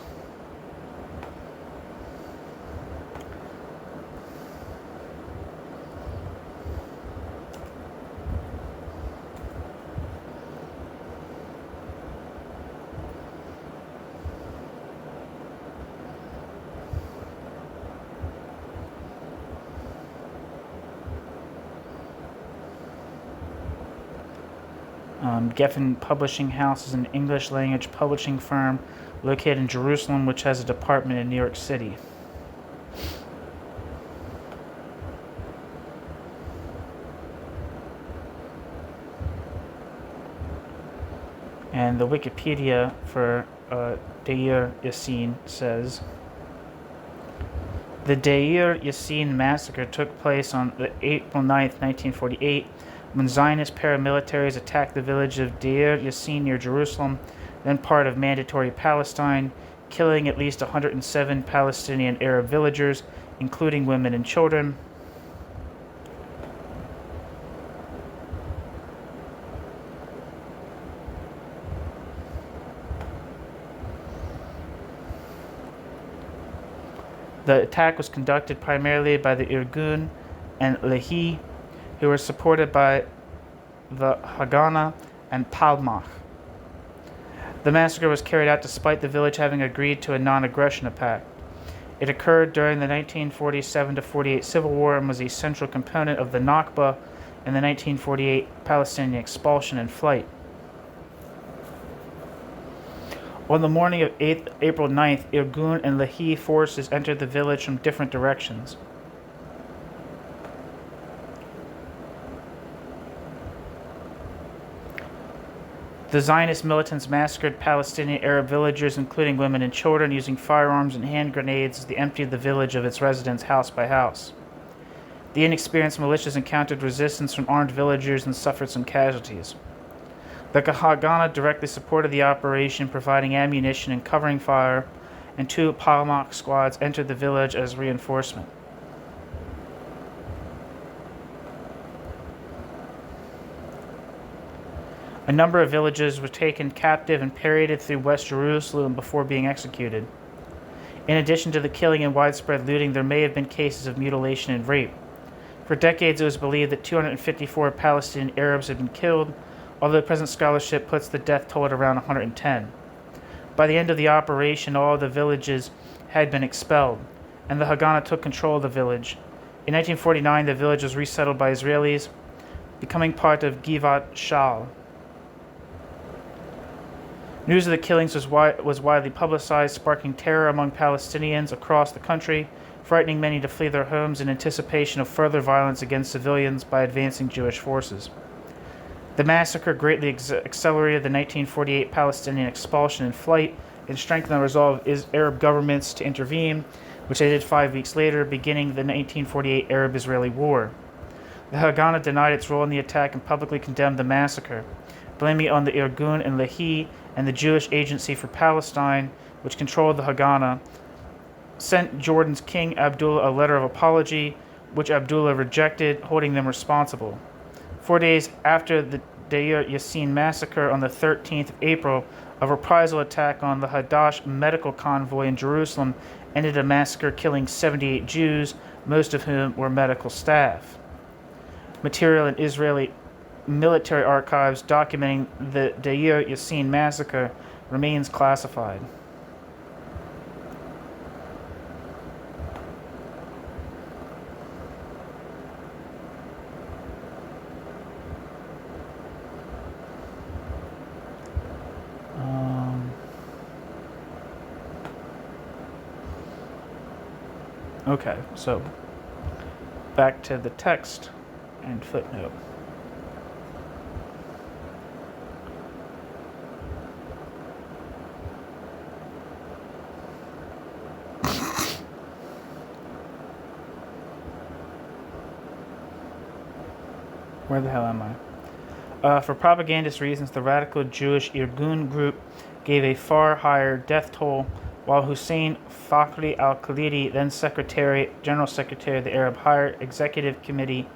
Geffen Publishing House is an English-language publishing firm located in Jerusalem, which has a department in New York City. And the Wikipedia for Deir Yassin says, the Deir Yassin massacre took place on April 9th, 1948, when Zionist paramilitaries attacked the village of Deir Yassin near Jerusalem, then part of Mandatory Palestine, killing at least 107 Palestinian Arab villagers, including women and children. The attack was conducted primarily by the Irgun and Lehi, who were supported by the Haganah and Palmach. The massacre was carried out despite the village having agreed to a non-aggression pact. It occurred during the 1947-48 Civil War and was a central component of the Nakba and the 1948 Palestinian expulsion and flight. On the morning of April 9th, Irgun and Lehi forces entered the village from different directions. The Zionist militants massacred Palestinian Arab villagers, including women and children, using firearms and hand grenades as they emptied the village of its residents house by house. The inexperienced militias encountered resistance from armed villagers and suffered some casualties. The Haganah directly supported the operation, providing ammunition and covering fire, and 2 Palmach squads entered the village as reinforcement. A number of villages were taken captive and paraded through West Jerusalem before being executed. In addition to the killing and widespread looting, there may have been cases of mutilation and rape. For decades, it was believed that 254 Palestinian Arabs had been killed, although present scholarship puts the death toll at around 110. By the end of the operation, all of the villages had been expelled, and the Haganah took control of the village. In 1949, the village was resettled by Israelis, becoming part of Givat Shaul. News of the killings was widely publicized, sparking terror among Palestinians across the country, frightening many to flee their homes in anticipation of further violence against civilians by advancing Jewish forces. The massacre greatly accelerated the 1948 Palestinian expulsion and flight and strengthened the resolve of Arab governments to intervene, which they did 5 weeks later, beginning the 1948 Arab-Israeli War. The Haganah denied its role in the attack and publicly condemned the massacre, blaming it on the Irgun and Lehi and the Jewish Agency for Palestine, which controlled the Haganah, sent Jordan's King Abdullah a letter of apology, which Abdullah rejected, holding them responsible. 4 days after the Deir Yassin massacre on the 13th of April, a reprisal attack on the Hadash medical convoy in Jerusalem ended a massacre killing 78 Jews, most of whom were medical staff. Material in Israeli military archives documenting the Deir Yassin massacre remains classified. Okay, so back to the text and footnote. Where the hell am I? For propagandist reasons, the radical Jewish Irgun group gave a far higher death toll, while Hussein Fakhri al-Khalidi, then General Secretary of the Arab Higher Executive Committee,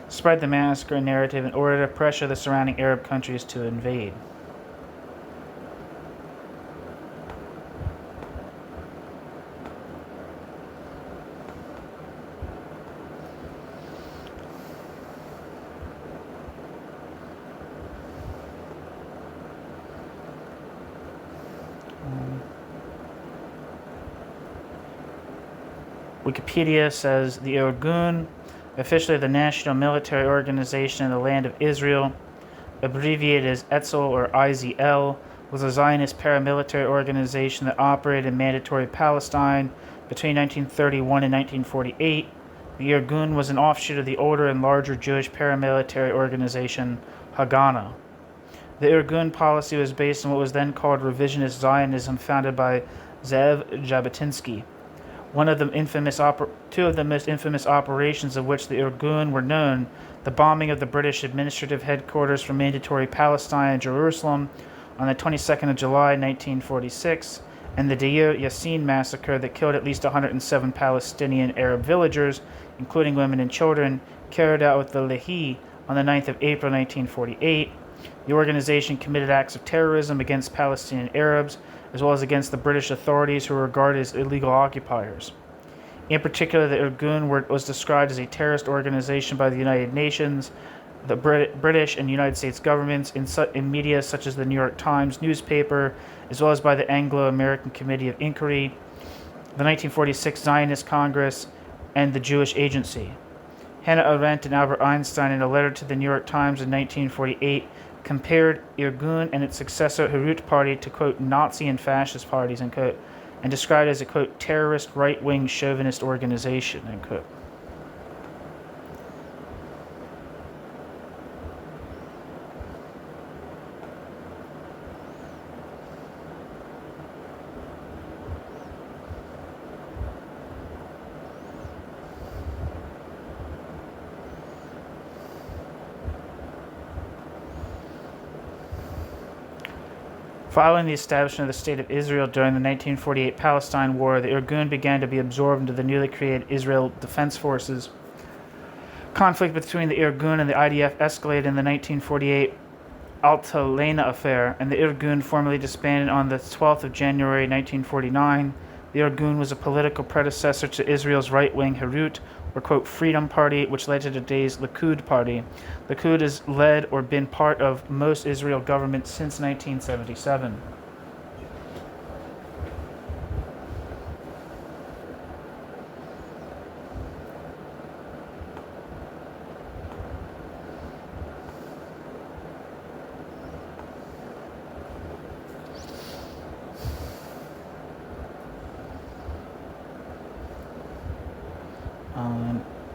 spread the massacre narrative in order to pressure the surrounding Arab countries to invade. Wikipedia says the Irgun, officially the national military organization in the land of Israel, abbreviated as Etzel or IZL, was a Zionist paramilitary organization that operated in Mandatory Palestine between 1931 and 1948. The Irgun was an offshoot of the older and larger Jewish paramilitary organization Haganah. The Irgun policy was based on what was then called revisionist Zionism, founded by Zev Jabotinsky. Two of the most infamous operations of which the Irgun were known, the bombing of the British administrative headquarters for Mandatory Palestine in Jerusalem on the 22nd of July 1946, and the Deir Yassin massacre that killed at least 107 Palestinian Arab villagers, including women and children, carried out with the Lehi on the 9th of April 1948. The organization committed acts of terrorism against Palestinian Arabs, as well as against the British authorities who were regarded as illegal occupiers. In particular, the Irgun was described as a terrorist organization by the United Nations, the British and United States governments, in media such as the New York Times newspaper, as well as by the Anglo-American Committee of Inquiry the 1946 Zionist Congress, and the Jewish Agency. Hannah Arendt and Albert Einstein, in a letter to the New York Times in 1948, compared Irgun and its successor Herut Party to, quote, Nazi and fascist parties, end quote, and described it as a, quote, terrorist right-wing chauvinist organization, end quote. Following the establishment of the State of Israel during the 1948 Palestine War, the Irgun began to be absorbed into the newly created Israel Defense Forces. Conflict between the Irgun and the IDF escalated in the 1948 Altalena affair, and the Irgun formally disbanded on the 12th of January 1949. The Irgun was a political predecessor to Israel's right-wing Herut, or, quote, Freedom Party, which led to today's Likud Party. Likud has led or been part of most Israel governments since 1977.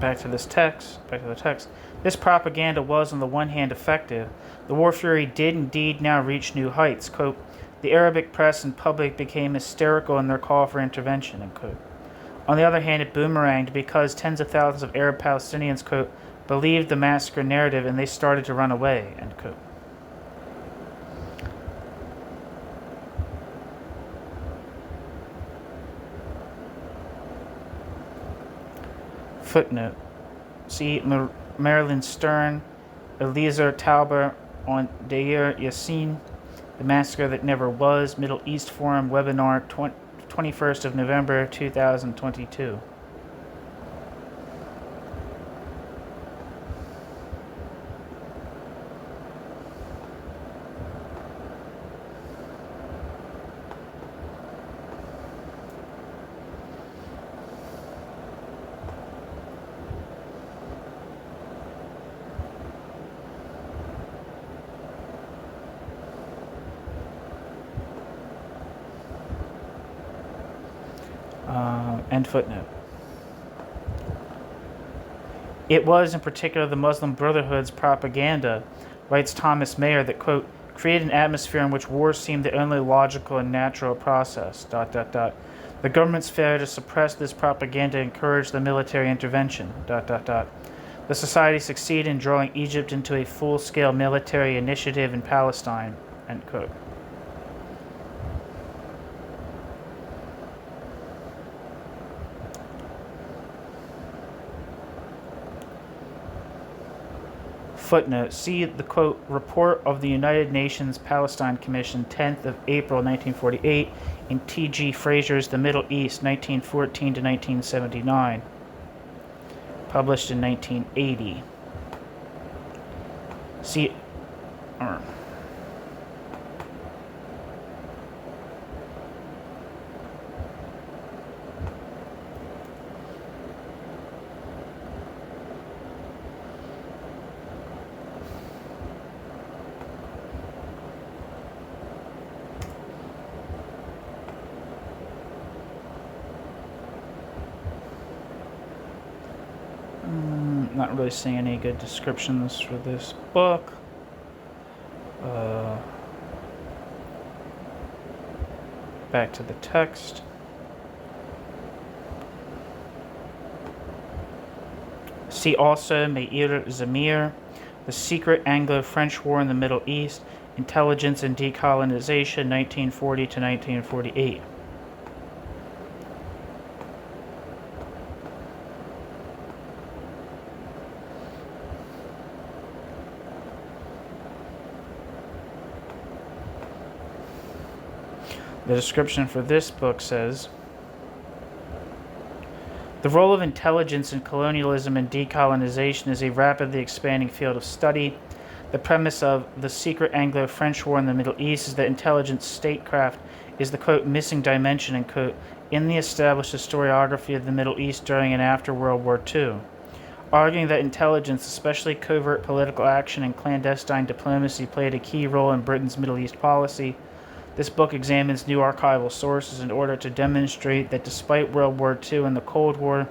Back to the text. This propaganda was, on the one hand, effective. The war fury did indeed now reach new heights. Quote, the Arabic press and public became hysterical in their call for intervention, end quote. On the other hand, it boomeranged because tens of thousands of Arab Palestinians, quote, believed the massacre narrative and they started to run away, end quote. Footnote. See Marilyn Stern, Eliezer Tauber on Deir Yassin, The Massacre That Never Was, Middle East Forum webinar, 21st of November 2022. End footnote. It was, in particular, the Muslim Brotherhood's propaganda, writes Thomas Mayer, that, quote, created an atmosphere in which war seemed the only logical and natural process, ... The government's failure to suppress this propaganda encouraged the military intervention, ... The society succeeded in drawing Egypt into a full-scale military initiative in Palestine, end quote. Footnote. See the, quote, report of the United Nations Palestine Commission, 10th of April 1948, in T.G. Fraser's The Middle East, 1914 to 1979, published in 1980. See... Not really seeing any good descriptions for this book. Back to the text. See also Meir Zamir, The Secret Anglo-French War in the Middle East, Intelligence and Decolonization, 1940 to 1948. The description for this book says, the role of intelligence in colonialism and decolonization is a rapidly expanding field of study. The premise of The Secret Anglo-French War in the Middle East is that intelligence statecraft is the, quote, missing dimension, end quote, in the established historiography of the Middle East during and after World War II, arguing that intelligence, especially covert political action and clandestine diplomacy, played a key role in Britain's Middle East policy. This book examines new archival sources in order to demonstrate that despite World War II and the Cold War,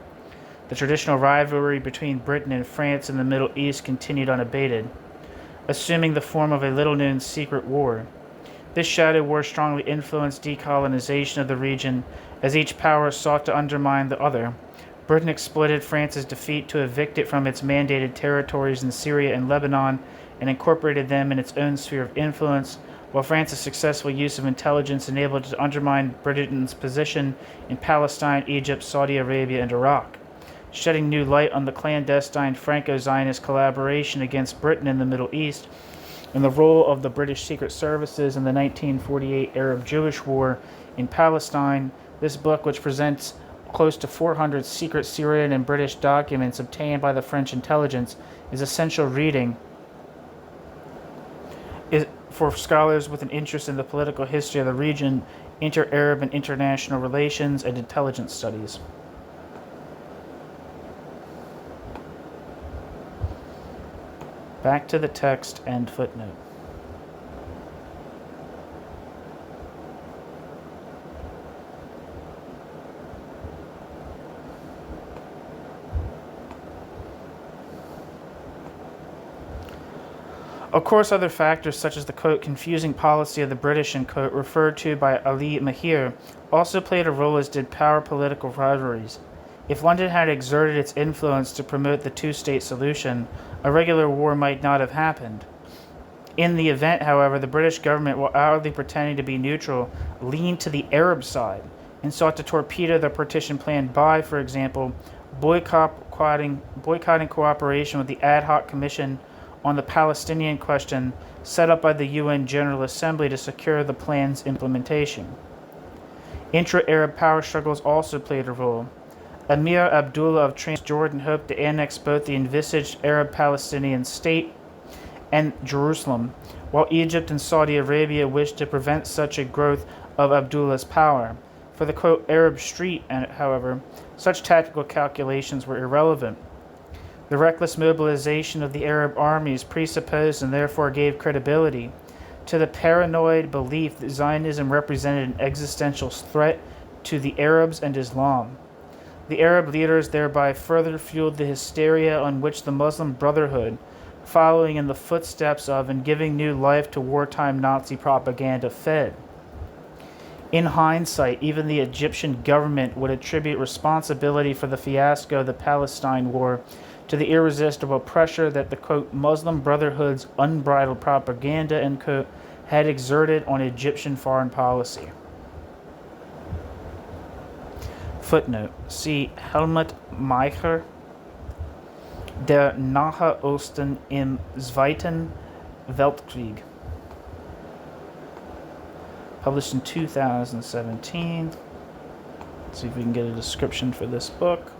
the traditional rivalry between Britain and France in the Middle East continued unabated, assuming the form of a little-known secret war. This shadow war strongly influenced decolonization of the region as each power sought to undermine the other. Britain exploited France's defeat to evict it from its mandated territories in Syria and Lebanon and incorporated them in its own sphere of influence, while France's successful use of intelligence enabled it to undermine Britain's position in Palestine, Egypt, Saudi Arabia, and Iraq, shedding new light on the clandestine Franco-Zionist collaboration against Britain in the Middle East and the role of the British Secret Services in the 1948 Arab-Jewish War in Palestine. This book, which presents close to 400 secret Syrian and British documents obtained by the French intelligence, is essential reading for scholars with an interest in the political history of the region, inter-Arab and international relations, and intelligence studies. Back to the text and footnote. Of course, other factors such as the, quote, confusing policy of the British, and, quote, referred to by Ali Mahir, also played a role, as did power political rivalries. If London had exerted its influence to promote the two-state solution, a regular war might not have happened. In the event, however, the British government, while outwardly pretending to be neutral, leaned to the Arab side and sought to torpedo the partition plan by, for example, boycotting cooperation with the ad hoc commission on the Palestinian question set up by the UN General Assembly to secure the plan's implementation. Intra-Arab power struggles also played a role. Emir Abdullah of Transjordan hoped to annex both the envisaged Arab-Palestinian state and Jerusalem, while Egypt and Saudi Arabia wished to prevent such a growth of Abdullah's power. For the, quote, Arab Street, however, such tactical calculations were irrelevant. The reckless mobilization of the Arab armies presupposed and therefore gave credibility to the paranoid belief that Zionism represented an existential threat to the Arabs and Islam. The Arab leaders thereby further fueled the hysteria on which the Muslim Brotherhood, following in the footsteps of and giving new life to wartime Nazi propaganda, fed. In hindsight, even the Egyptian government would attribute responsibility for the fiasco of the Palestine War to the irresistible pressure that the, quote, Muslim Brotherhood's unbridled propaganda, end quote, had exerted on Egyptian foreign policy. Footnote. See Helmut Meicher, Der Nahe Osten im Zweiten Weltkrieg. Published in 2017. Let's see if we can get a description for this book.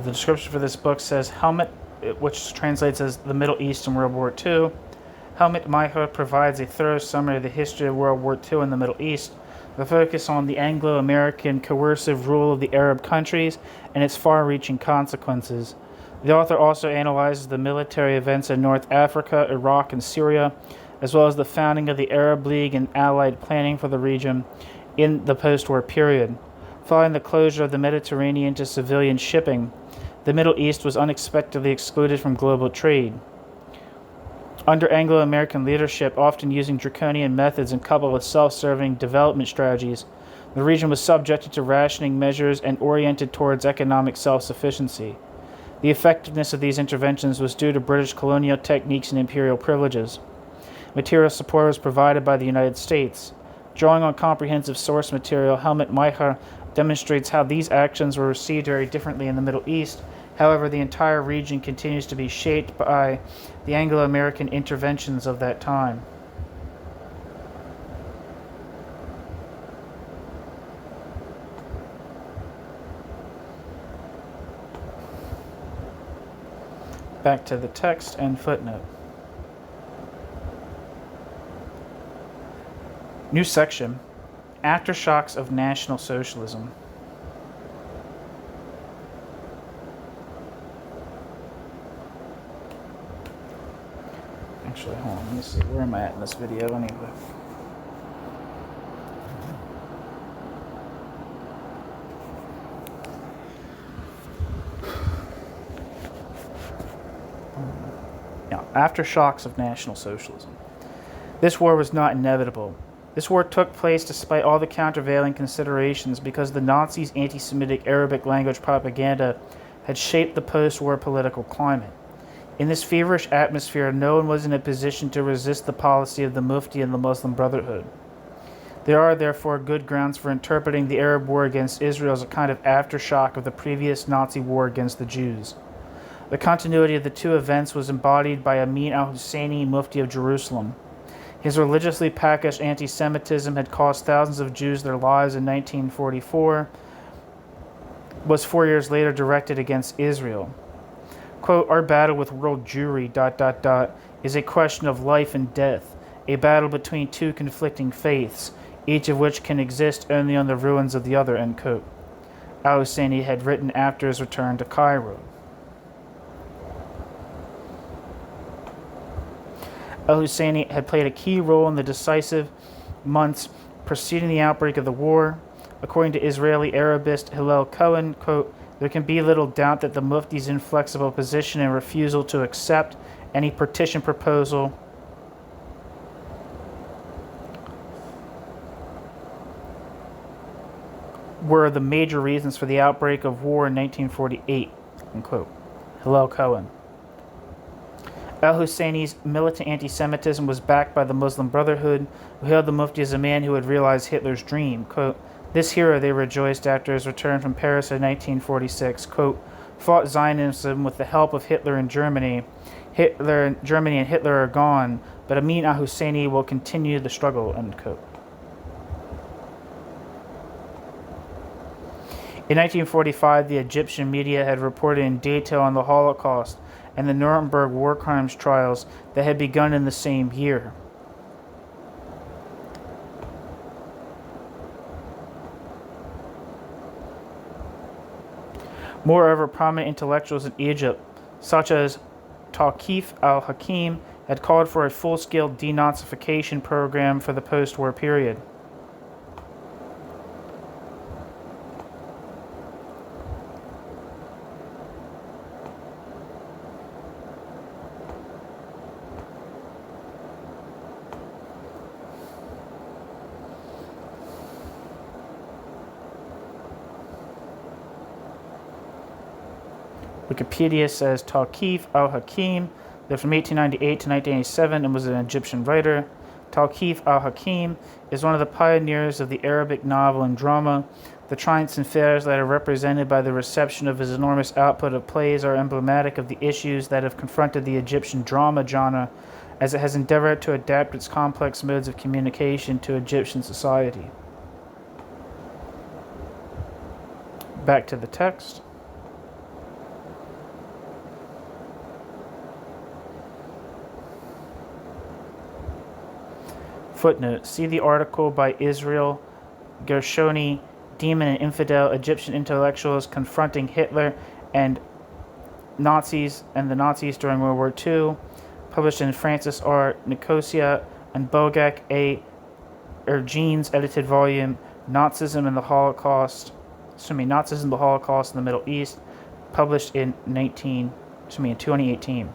The description for this book says, Helmut, which translates as the Middle East in World War II. Helmut Meicher provides a thorough summary of the history of World War II in the Middle East, with a focus on the Anglo-American coercive rule of the Arab countries and its far-reaching consequences. The author also analyzes the military events in North Africa, Iraq, and Syria, as well as the founding of the Arab League and Allied planning for the region in the post-war period. Following the closure of the Mediterranean to civilian shipping, the Middle East was unexpectedly excluded from global trade. Under Anglo-American leadership, often using draconian methods and coupled with self-serving development strategies, the region was subjected to rationing measures and oriented towards economic self-sufficiency. The effectiveness of these interventions was due to British colonial techniques and imperial privileges. Material support was provided by the United States. Drawing on comprehensive source material, Helmut Meicher demonstrates how these actions were received very differently in the Middle East. However, the entire region continues to be shaped by the Anglo-American interventions of that time. Back to the text and footnote. New section, Aftershocks of National Socialism. Actually, hold on, let me see, where am I at in this video anyway? Now, Aftershocks of National Socialism. This war was not inevitable. This war took place despite all the countervailing considerations because the Nazis' anti-Semitic Arabic language propaganda had shaped the post-war political climate. In this feverish atmosphere, no one was in a position to resist the policy of the Mufti and the Muslim Brotherhood. There are, therefore, good grounds for interpreting the Arab war against Israel as a kind of aftershock of the previous Nazi war against the Jews. The continuity of the two events was embodied by Amin al-Husseini, Mufti of Jerusalem. His religiously packaged anti-Semitism had cost thousands of Jews their lives in 1944, was 4 years later directed against Israel. Quote, our battle with world Jewry, ... is a question of life and death, a battle between two conflicting faiths, each of which can exist only on the ruins of the other, end quote. Al-Husseini had written after his return to Cairo. Al-Husseini had played a key role in the decisive months preceding the outbreak of the war. According to Israeli Arabist Hillel Cohen, quote, there can be little doubt that the Mufti's inflexible position and refusal to accept any partition proposal were the major reasons for the outbreak of war in 1948, unquote. Hillel Cohen. Al-Husseini's militant anti-Semitism was backed by the Muslim Brotherhood, who hailed the Mufti as a man who had realized Hitler's dream. Quote, this hero, they rejoiced after his return from Paris in 1946, quote, fought Zionism with the help of Hitler in Germany. Germany and Hitler are gone, but Amin al-Husseini will continue the struggle, end quote. In 1945, the Egyptian media had reported in detail on the Holocaust and the Nuremberg war crimes trials that had begun in the same year. Moreover, prominent intellectuals in Egypt, such as Tawqif al-Hakim, had called for a full-scale denazification program for the post-war period. Wikipedia says Tawqif al-Hakim lived from 1898 to 1987 and was an Egyptian writer. Tawqif al-Hakim is one of the pioneers of the Arabic novel and drama. The triumphs and failures that are represented by the reception of his enormous output of plays are emblematic of the issues that have confronted the Egyptian drama genre as it has endeavored to adapt its complex modes of communication to Egyptian society. Back to the text. Footnote, see the article by Israel Gershoni, Demon and Infidel, Egyptian Intellectuals Confronting Hitler and the Nazis during World War II, published in Francis R. Nicosia and Bogak A. Ergene's edited volume, Nazism, the Holocaust in the Middle East, published in 2018.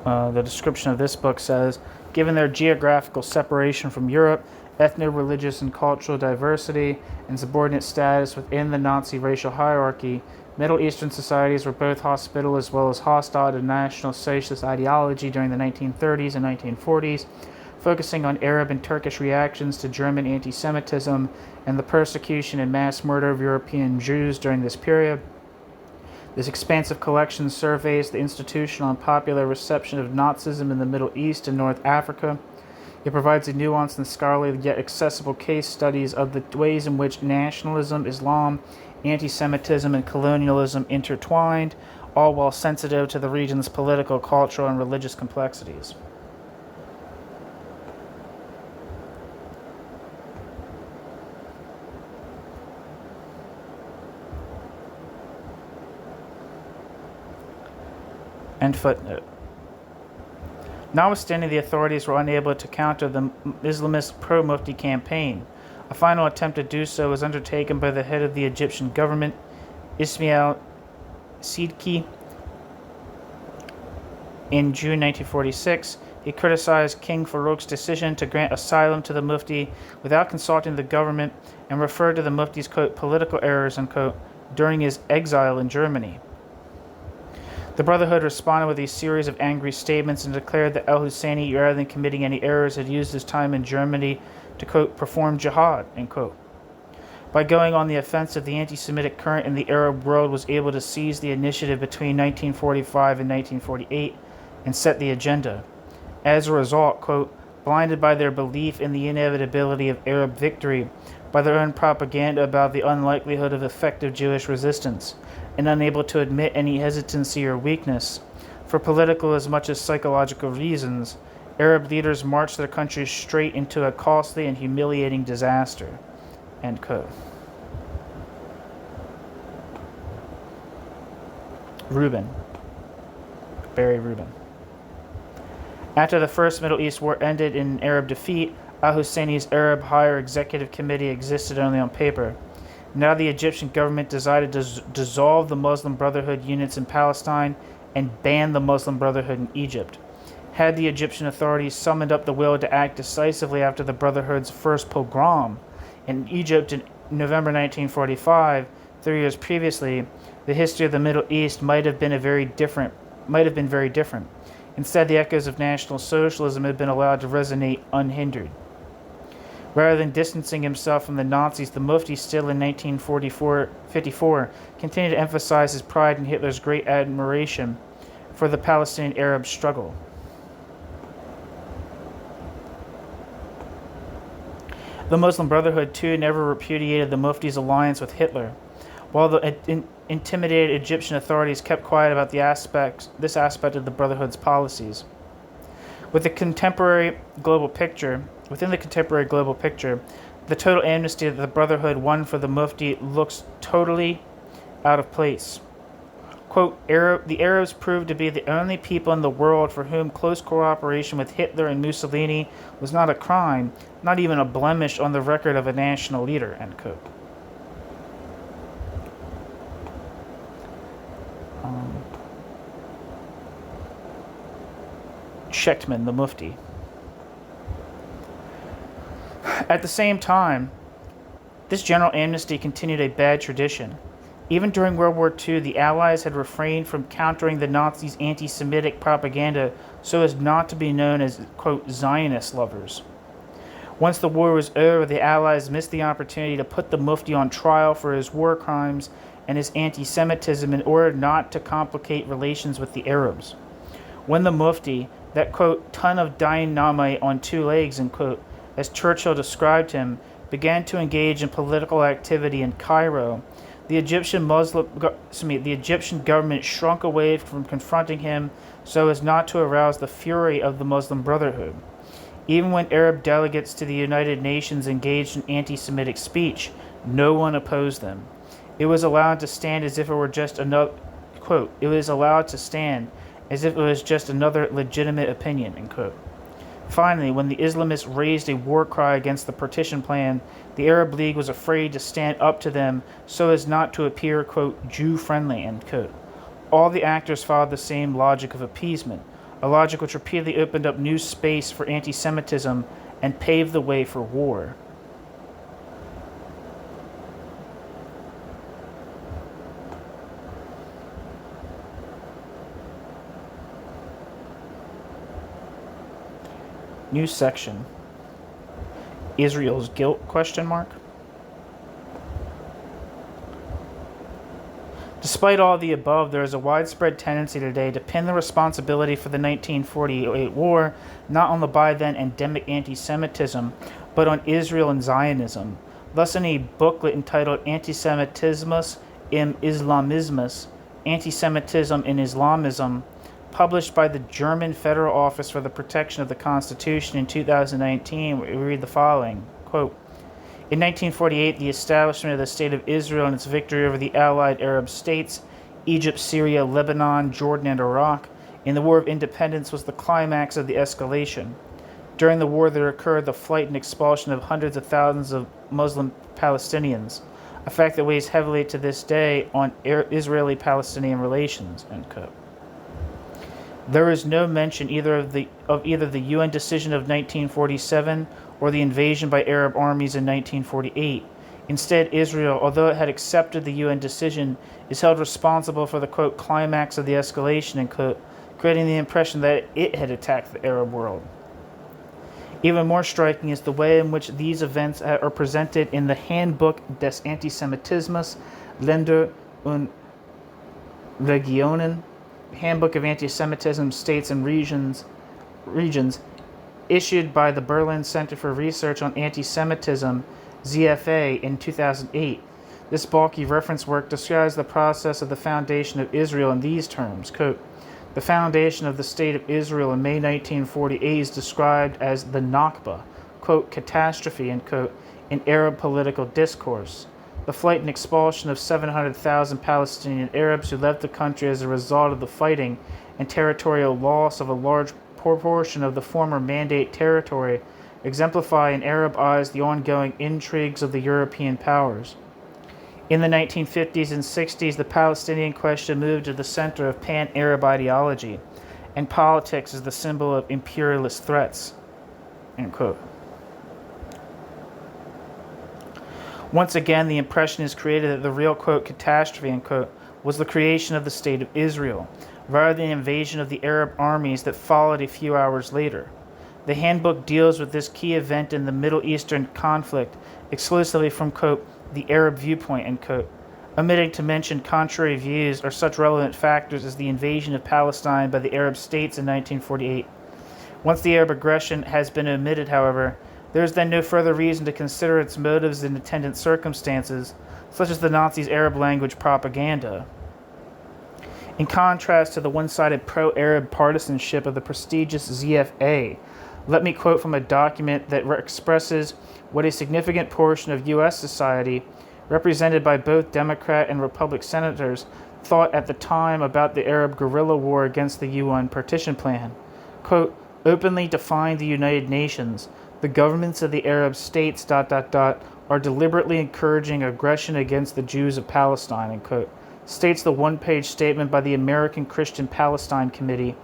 The description of this book says, given their geographical separation from Europe, ethno-religious and cultural diversity, and subordinate status within the Nazi racial hierarchy, Middle Eastern societies were both hospitable as well as hostile to National Socialist ideology during the 1930s and 1940s, focusing on Arab and Turkish reactions to German anti-Semitism and the persecution and mass murder of European Jews during this period. This expansive collection surveys the institutional and popular reception of Nazism in the Middle East and North Africa. It provides a nuanced and scholarly yet accessible case studies of the ways in which nationalism, Islam, anti-Semitism, and colonialism intertwined, all while sensitive to the region's political, cultural, and religious complexities. End footnote. Notwithstanding the authorities were unable to counter the Islamist pro-Mufti campaign, a final attempt to do so was undertaken by the head of the Egyptian government, Ismail Sidki. In June 1946, he criticized King Farouk's decision to grant asylum to the Mufti without consulting the government and referred to the Mufti's, quote, political errors, unquote, during his exile in Germany. The Brotherhood responded with a series of angry statements and declared that al-Husseini, rather than committing any errors, had used his time in Germany to, quote, perform jihad, end quote. By going on the offensive, the anti-Semitic current in the Arab world was able to seize the initiative between 1945 and 1948 and set the agenda. As a result, quote, blinded by their belief in the inevitability of Arab victory, by their own propaganda about the unlikelihood of effective Jewish resistance, and unable to admit any hesitancy or weakness, for political as much as psychological reasons, Arab leaders marched their country straight into a costly and humiliating disaster. End quote. Barry Rubin. After the First Middle East War ended in Arab defeat, al-Husseini's Arab Higher Executive Committee existed only on paper. Now the Egyptian government decided to dissolve the Muslim Brotherhood units in Palestine and ban the Muslim Brotherhood in Egypt. Had the Egyptian authorities summoned up the will to act decisively after the Brotherhood's first pogrom in Egypt in November 1945, 3 years previously, the history of the Middle East might have been very different. Instead, the echoes of National Socialism had been allowed to resonate unhindered. Rather than distancing himself from the Nazis, the Mufti, still in 1954, continued to emphasize his pride in Hitler's great admiration for the Palestinian-Arab struggle. The Muslim Brotherhood, too, never repudiated the Mufti's alliance with Hitler, while the intimidated Egyptian authorities kept quiet about this aspect of the Brotherhood's policies. Within the contemporary global picture, the total amnesty that the Brotherhood won for the Mufti looks totally out of place. Quote, the Arabs proved to be the only people in the world for whom close cooperation with Hitler and Mussolini was not a crime, not even a blemish on the record of a national leader, end quote. Shechtman, the Mufti. At the same time, this general amnesty continued a bad tradition. Even during World War II, the Allies had refrained from countering the Nazis' anti-Semitic propaganda so as not to be known as, quote, Zionist lovers. Once the war was over, the Allies missed the opportunity to put the Mufti on trial for his war crimes and his anti-Semitism in order not to complicate relations with the Arabs. When the Mufti, that, quote, ton of dynamite on 2 legs, end quote, as Churchill described him, began to engage in political activity in Cairo, the Egyptian government shrunk away from confronting him so as not to arouse the fury of the Muslim Brotherhood. Even when Arab delegates to the United Nations engaged in anti-Semitic speech, no one opposed them. It was allowed to stand as if it were just another, quote, it was allowed to stand as if it was just another legitimate opinion, end quote. Finally, when the Islamists raised a war cry against the partition plan, the Arab League was afraid to stand up to them so as not to appear, quote, Jew-friendly, end quote. All the actors followed the same logic of appeasement. a logic which repeatedly opened up new space for anti-Semitism and paved the way for war. New section. Israel's guilt? Despite all the above, there is a widespread tendency today to pin the responsibility for the 1948 war not on the by then endemic anti-Semitism, but on Israel and Zionism. Thus, in a booklet entitled Antisemitismus im Islamismus, Anti-Semitism in Islamism, published by the German Federal Office for the Protection of the Constitution in 2019, we read the following, quote, "In 1948, the establishment of the State of Israel and its victory over the Allied Arab states, Egypt, Syria, Lebanon, Jordan, and Iraq, in the War of Independence was the climax of the escalation. During the war, there occurred the flight and expulsion of hundreds of thousands of Muslim Palestinians, a fact that weighs heavily to this day on Israeli-Palestinian relations," end quote. There is no mention either of the UN decision of 1947 or the invasion by Arab armies in 1948. Instead, Israel, although it had accepted the UN decision, is held responsible for the, quote, climax of the escalation, end quote, creating the impression that it had attacked the Arab world. Even more striking is the way in which these events are presented in the Handbuch des Antisemitismus, Länder und Regionen, Handbook of Anti-Semitism, States and Regions, issued by the Berlin Center for Research on Anti-Semitism, ZFA, in 2008. This bulky reference work describes the process of the foundation of Israel in these terms, quote, "The foundation of the State of Israel in May 1948 is described as the Nakba, quote, catastrophe, end quote, in Arab political discourse. The flight and expulsion of 700,000 Palestinian Arabs who left the country as a result of the fighting and territorial loss of a large proportion of the former Mandate territory exemplify in Arab eyes the ongoing intrigues of the European powers. In the 1950s and 60s, the Palestinian question moved to the center of pan-Arab ideology, and politics is the symbol of imperialist threats," end quote. Once again, the impression is created that the real, quote, catastrophe, end quote, was the creation of the State of Israel, rather than the invasion of the Arab armies that followed a few hours later. The handbook deals with this key event in the Middle Eastern conflict exclusively from, quote, the Arab viewpoint, end quote, omitting to mention contrary views or such relevant factors as the invasion of Palestine by the Arab states in 1948. Once the Arab aggression has been omitted, however, there is then no further reason to consider its motives and attendant circumstances, such as the Nazis' Arab language propaganda. In contrast to the one-sided pro-Arab partisanship of the prestigious ZFA, let me quote from a document that expresses what a significant portion of U.S. society, represented by both Democrat and Republican senators, thought at the time about the Arab guerrilla war against the UN partition plan. Quote, "Openly define the United Nations. The governments of the Arab states ... are deliberately encouraging aggression against the Jews of Palestine," end quote, states the one-page statement by the American Christian Palestine Committee,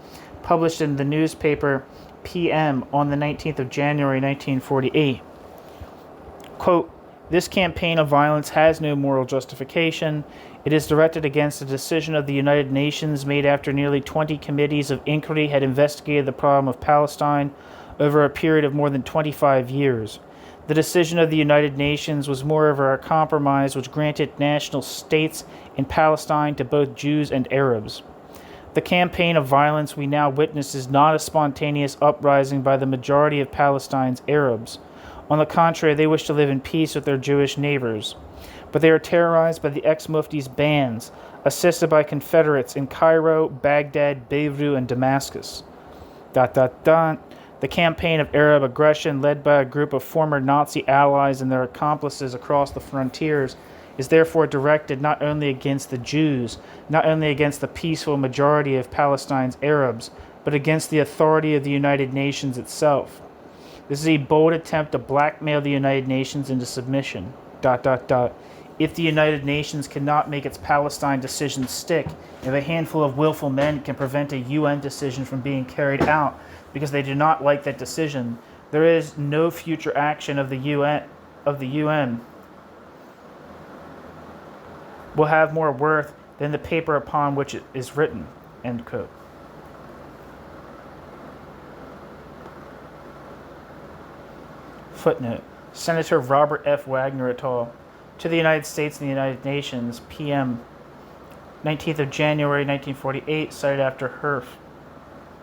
published in the newspaper PM on the 19th of January 1948. Quote, "This campaign of violence has no moral justification. It is directed against a decision of the United Nations made after nearly 20 committees of inquiry had investigated the problem of Palestine over a period of more than 25 years. The decision of the United Nations was moreover a compromise which granted national states in Palestine to both Jews and Arabs. The campaign of violence we now witness is not a spontaneous uprising by the majority of Palestine's Arabs. On the contrary, they wish to live in peace with their Jewish neighbors. But they are terrorized by the ex-Mufti's bands, assisted by Confederates in Cairo, Baghdad, Beirut, and Damascus. The campaign of Arab aggression led by a group of former Nazi allies and their accomplices across the frontiers is therefore directed not only against the Jews, not only against the peaceful majority of Palestine's Arabs, but against the authority of the United Nations itself. This is a bold attempt to blackmail the United Nations into submission. If the United Nations cannot make its Palestine decision stick, if a handful of willful men can prevent a UN decision from being carried out because they do not like that decision, there is no future action of the UN will have more worth than the paper upon which it is written. End quote. Footnote. Senator Robert F. Wagner et al. To the United States and the United Nations, PM, 19th of January 1948, cited after Herf.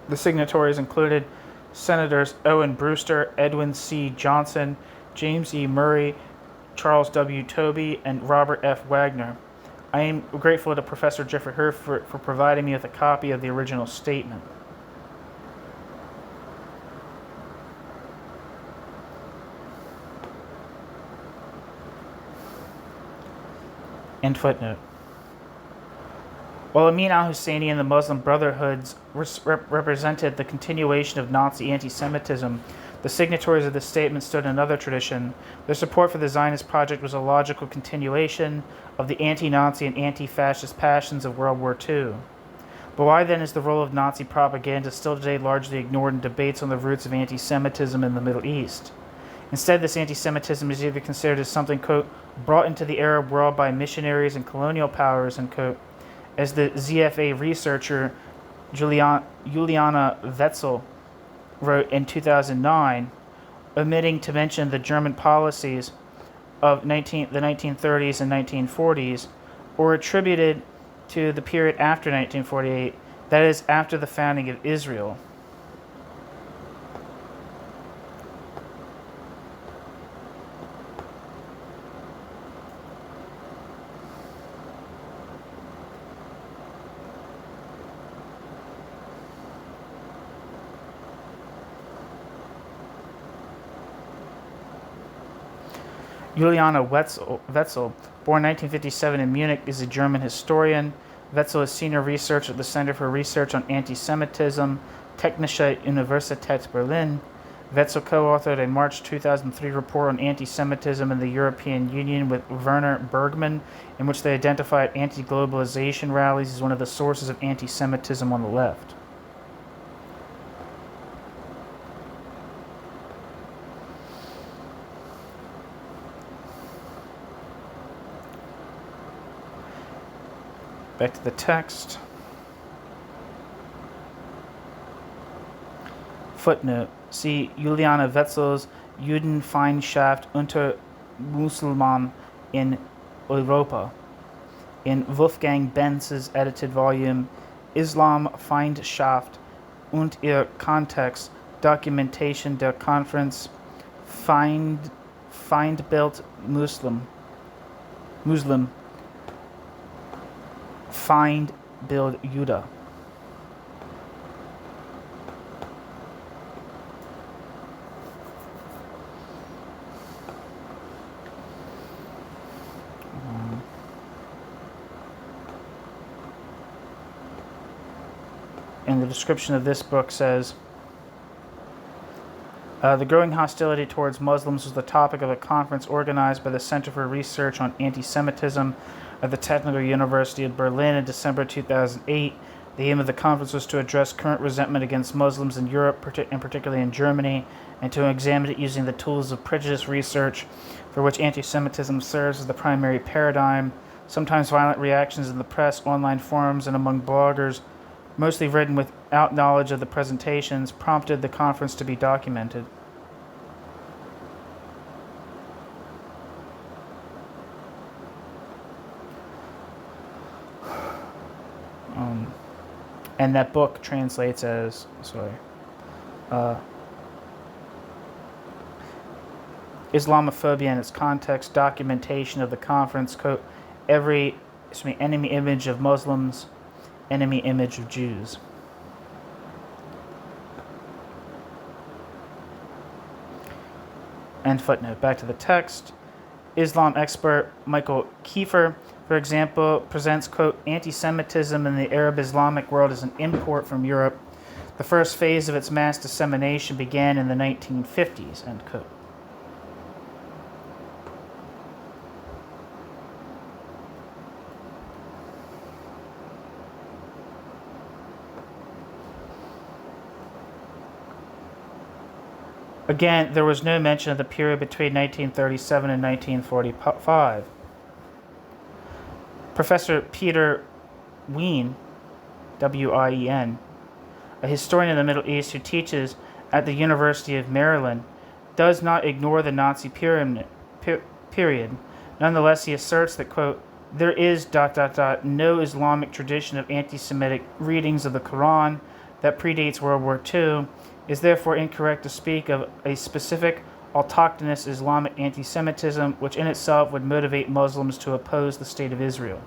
The signatories included Senators Owen Brewster, Edwin C. Johnson, James E. Murray, Charles W. Tobey, and Robert F. Wagner. I am grateful to Professor Jeffrey Herf for providing me with a copy of the original statement. End footnote. While Amin al-Husseini and the Muslim Brotherhoods represented the continuation of Nazi anti-Semitism, the signatories of this statement stood in another tradition. Their support for the Zionist project was a logical continuation of the anti-Nazi and anti-fascist passions of World War II. But why then is the role of Nazi propaganda still today largely ignored in debates on the roots of anti-Semitism in the Middle East? Instead, this anti-Semitism is either considered as something, quote, brought into the Arab world by missionaries and colonial powers, end quote, as the ZFA researcher Juliana Wetzel wrote in 2009, omitting to mention the German policies of the 1930s and 1940s, or attributed to the period after 1948, that is, after the founding of Israel. Juliana Wetzel, born 1957 in Munich, is a German historian. Wetzel is senior researcher at the Center for Research on Anti-Semitism, Technische Universität Berlin. Wetzel co-authored a March 2003 report on anti-Semitism in the European Union with Werner Bergmann, in which they identified anti-globalization rallies as one of the sources of anti-Semitism on the left. Back to the text. Footnote. See Juliana Wetzel's Judenfeindschaft unter Musulmanen in Europa in Wolfgang Benz's edited volume Islamfeindschaft und ihr Kontext, Dokumentation der Konferenz Feindbild Muslim, Feindbild Juda. And the description of this book says, the growing hostility towards Muslims was the topic of a conference organized by the Center for Research on Anti-Semitism at the Technical University of Berlin in December 2008. The aim of the conference was to address current resentment against Muslims in Europe, and particularly in Germany, and to examine it using the tools of prejudice research, for which anti-Semitism serves as the primary paradigm. Sometimes violent reactions in the press, online forums, and among bloggers, mostly written without knowledge of the presentations, prompted the conference to be documented. And that book translates as, Islamophobia and its context, documentation of the conference, quote, enemy image of Muslims, enemy image of Jews. End footnote. Back to the text. Islam expert Michael Kiefer, for example, presents, quote, anti-Semitism in the Arab Islamic world as an import from Europe. The first phase of its mass dissemination began in the 1950s, end quote. Again, there was no mention of the period between 1937 and 1945. Professor Peter Wien, W-I-E-N, a historian of the Middle East who teaches at the University of Maryland, does not ignore the Nazi period. Nonetheless, he asserts that, quote, there is ... no Islamic tradition of anti-Semitic readings of the Quran that predates World War II. It is therefore incorrect to speak of a specific autochthonous Islamic anti-Semitism, which in itself would motivate Muslims to oppose the State of Israel.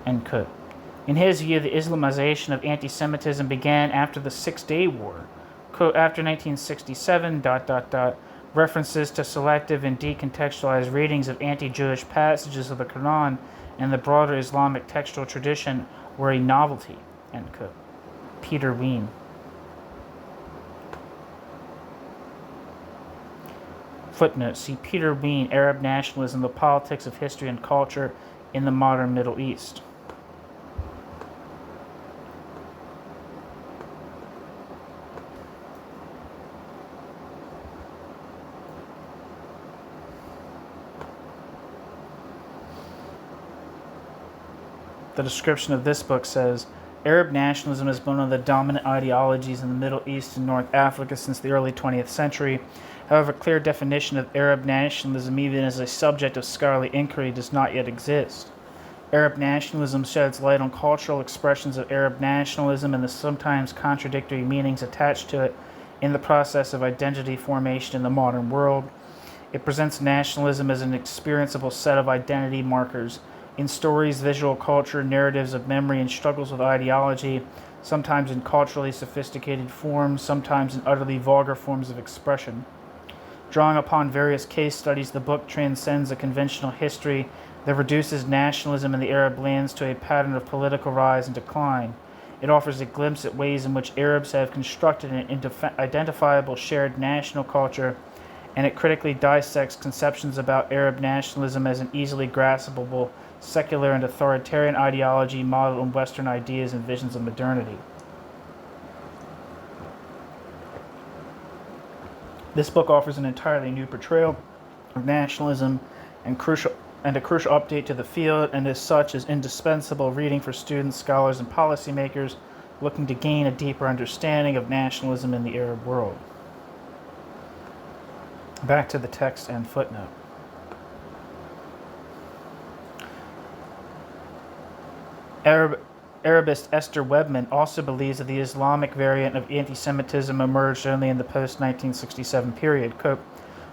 End quote. In his view, the Islamization of anti-Semitism began after the Six-Day War. Quote, after 1967, ... references to selective and decontextualized readings of anti-Jewish passages of the Quran and the broader Islamic textual tradition were a novelty. End quote. Peter Wien. Footnote, see Peter Wien, Arab Nationalism, the Politics of History and Culture in the Modern Middle East. The description of this book says, Arab nationalism has been one of the dominant ideologies in the Middle East and North Africa since the early 20th century. However, a clear definition of Arab nationalism, even as a subject of scholarly inquiry, does not yet exist. Arab nationalism sheds light on cultural expressions of Arab nationalism and the sometimes contradictory meanings attached to it in the process of identity formation in the modern world. It presents nationalism as an experienceable set of identity markers in stories, visual culture, narratives of memory, and struggles with ideology, sometimes in culturally sophisticated forms, sometimes in utterly vulgar forms of expression. Drawing upon various case studies, the book transcends a conventional history that reduces nationalism in the Arab lands to a pattern of political rise and decline. It offers a glimpse at ways in which Arabs have constructed an identifiable shared national culture, and it critically dissects conceptions about Arab nationalism as an easily graspable, secular and authoritarian ideology modeled on Western ideas and visions of modernity. This book offers an entirely new portrayal of nationalism and a crucial update to the field, and as such is indispensable reading for students, scholars, and policymakers looking to gain a deeper understanding of nationalism in the Arab world. Back to the text and footnote. Arabist Esther Webman also believes that the Islamic variant of anti-Semitism emerged only in the post-1967 period. Quote,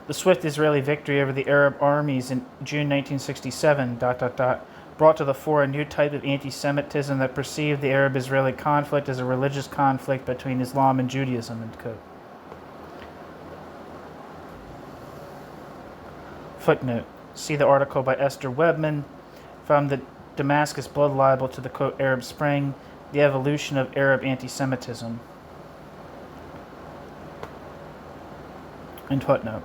the swift Israeli victory over the Arab armies in June 1967, ... brought to the fore a new type of anti-Semitism that perceived the Arab-Israeli conflict as a religious conflict between Islam and Judaism. End quote. Footnote, see the article by Esther Webman from the Damascus Blood Libel to the, quote, Arab Spring, the evolution of Arab anti-Semitism. End footnote.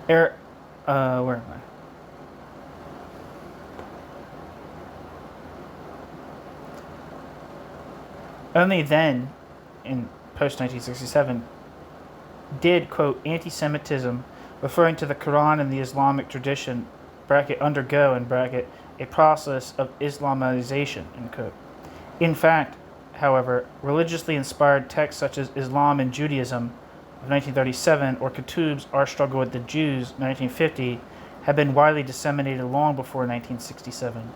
Where am I? Only then, in post-1967, did, quote, anti-Semitism, referring to the Quran and the Islamic tradition, bracket undergo, and bracket, a process of Islamization, end quote. In fact, however, religiously inspired texts such as Islam and Judaism of 1937 or Kutub's Our Struggle with the Jews, 1950, have been widely disseminated long before 1967.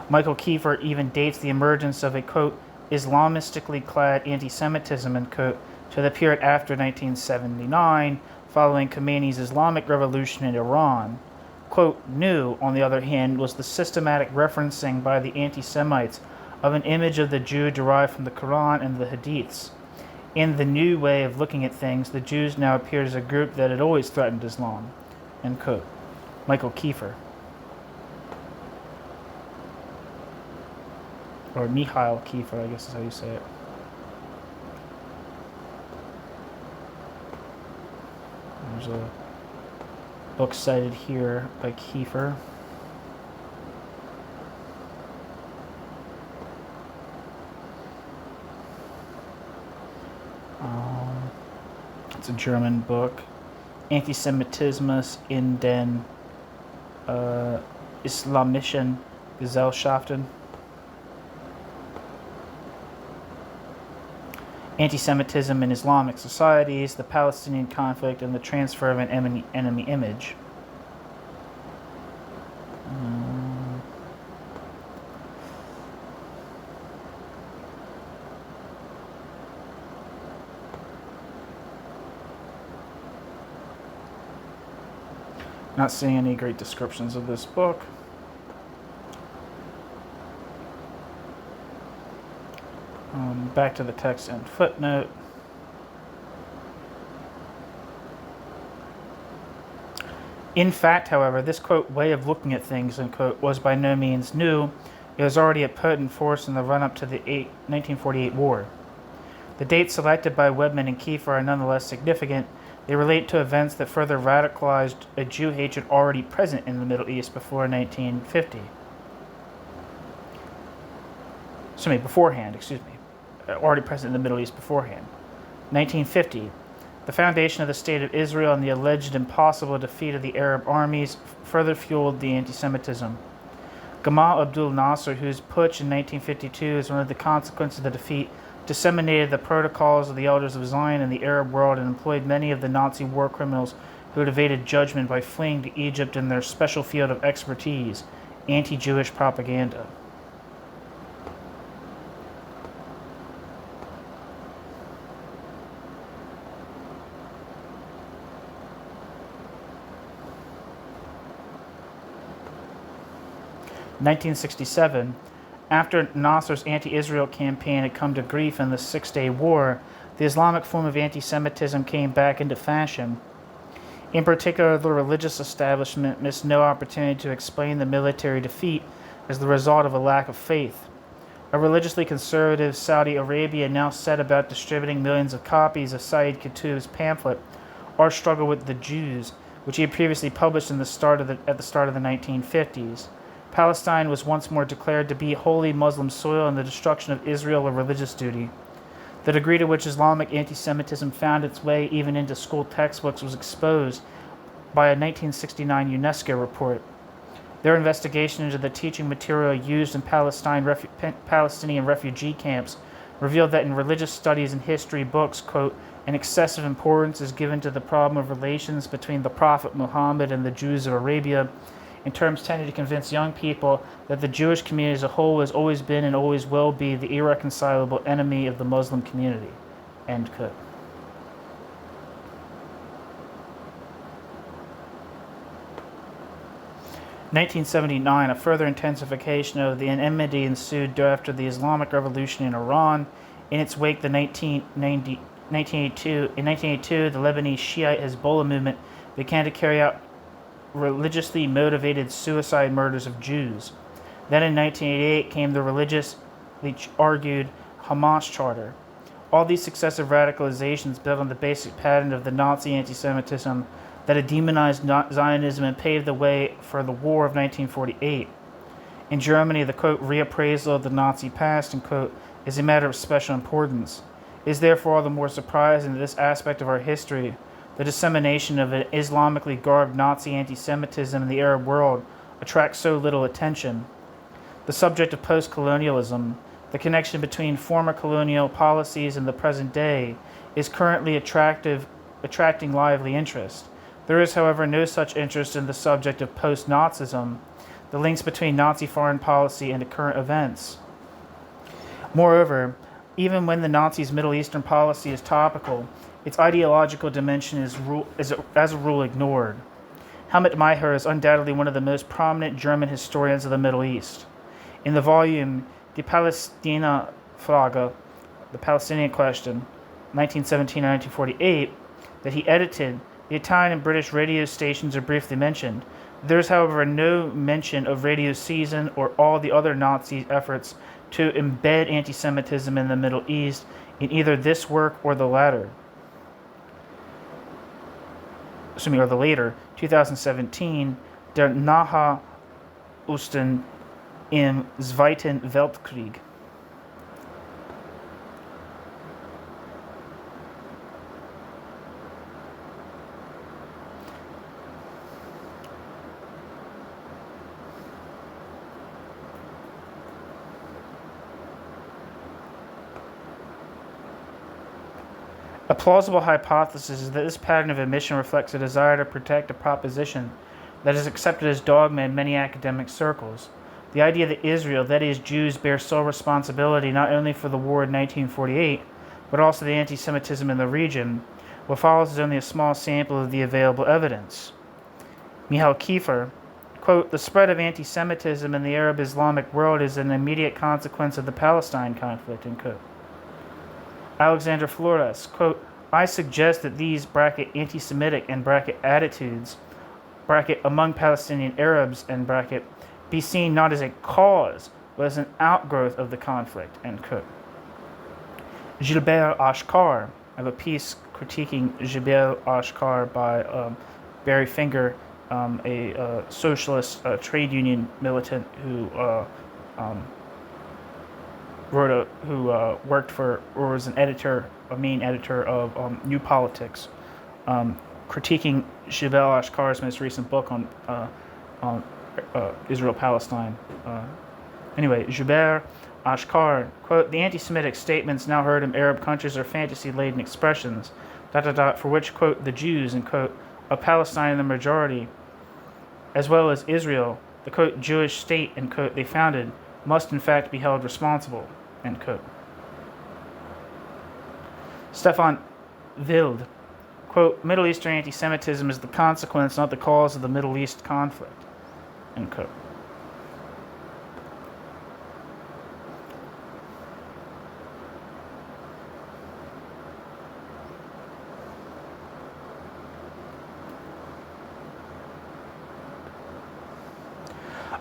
Michael Kiefer even dates the emergence of a, quote, Islamistically clad anti-Semitism, end quote, to the period after 1979, following Khomeini's Islamic Revolution in Iran. Quote, new, on the other hand, was the systematic referencing by the anti-Semites of an image of the Jew derived from the Quran and the Hadiths. In the new way of looking at things, the Jews now appear as a group that had always threatened Islam. End quote. Michael Kiefer. or Mikhail Kiefer, I guess is how you say it. There's a book cited here by Kiefer. It's a German book. Antisemitismus in den Islamischen Gesellschaften. Antisemitism in Islamic Societies, the Palestinian Conflict, and the Transfer of an Enemy Image. Not seeing any great descriptions of this book. Back to the text and footnote. In fact, however, this, quote, way of looking at things, unquote, was by no means new. It was already a potent force in the run-up to the 1948 war. The dates selected by Webman and Kiefer are nonetheless significant. They relate to events that further radicalized a Jew hatred already present in the Middle East before 1950. Already present in the Middle East beforehand. 1950. The foundation of the State of Israel and the alleged impossible defeat of the Arab armies further fueled the anti-Semitism. Gamal Abdul Nasser, whose putsch in 1952 is one of the consequences of the defeat, disseminated the protocols of the Elders of Zion in the Arab world and employed many of the Nazi war criminals who had evaded judgment by fleeing to Egypt in their special field of expertise, anti-Jewish propaganda. In 1967, after Nasser's anti-Israel campaign had come to grief in the Six-Day War, the Islamic form of anti-Semitism came back into fashion. In particular, the religious establishment missed no opportunity to explain the military defeat as the result of a lack of faith. A religiously conservative Saudi Arabia now set about distributing millions of copies of Sayyid Qutb's pamphlet, Our Struggle with the Jews, which he had previously published at the start of the 1950s. Palestine was once more declared to be holy Muslim soil and the destruction of Israel a religious duty. The degree to which Islamic anti-Semitism found its way even into school textbooks was exposed by a 1969 UNESCO report. Their investigation into the teaching material used in Palestinian refugee camps revealed that in religious studies and history books, quote, an excessive importance is given to the problem of relations between the Prophet Muhammad and the Jews of Arabia, in terms tending to convince young people that the Jewish community as a whole has always been and always will be the irreconcilable enemy of the Muslim community. End quote. In 1979, a further intensification of the enmity ensued after the Islamic Revolution in Iran. In its wake, in 1982, the Lebanese Shiite Hezbollah movement began to carry out religiously motivated suicide murders of Jews. Then in 1988 came the religiously argued Hamas Charter. All these successive radicalizations built on the basic pattern of the Nazi anti-Semitism that had demonized Zionism and paved the way for the War of 1948. In Germany, the, quote, reappraisal of the Nazi past, and, quote, is a matter of special importance. It is therefore all the more surprising that this aspect of our history, the dissemination of an Islamically garbed Nazi anti-Semitism in the Arab world, attracts so little attention. The subject of post-colonialism, the connection between former colonial policies and the present day, is currently attracting lively interest. There is, however, no such interest in the subject of post-Nazism, the links between Nazi foreign policy and current events. Moreover, even when the Nazis' Middle Eastern policy is topical, its ideological dimension is as a rule ignored. Helmut Meyer is undoubtedly one of the most prominent German historians of the Middle East. In the volume Die Palästina-Frage, The Palestinian Question, 1917-1948, that he edited, the Italian and British radio stations are briefly mentioned. There is, however, no mention of Radio Season or all the other Nazi efforts to embed anti-Semitism in the Middle East in either this work or the latter. Or the later, 2017, Der Nahe Osten im Zweiten Weltkrieg. A plausible hypothesis is that this pattern of omission reflects a desire to protect a proposition that is accepted as dogma in many academic circles. The idea that Israel, that is, Jews, bear sole responsibility not only for the war in 1948, but also the anti-Semitism in the region, what follows is only a small sample of the available evidence. Michal Kiefer, quote, "The spread of anti-Semitism in the Arab Islamic world is an immediate consequence of the Palestine conflict," end quote. Alexander Flores, quote, "I suggest that these anti-Semitic and attitudes among Palestinian Arabs and be seen not as a cause, but as an outgrowth of the conflict," end quote. Gilbert Ashkar, I have a piece critiquing Gilbert Ashkar by Barry Finger, a socialist trade union militant who worked for, or was a main editor of New Politics, critiquing Gilbert Ashkar's most recent book on Israel-Palestine. Anyway, Gilbert Ashkar, quote, "The anti-Semitic statements now heard in Arab countries are fantasy-laden expressions, for which, quote, the Jews, end quote, of Palestine in the majority, as well as Israel, the, quote, Jewish state, end quote, they founded, must in fact be held responsible," end quote. Stefan Wild, quote, "Middle Eastern anti-Semitism is the consequence, not the cause of the Middle East conflict," end quote.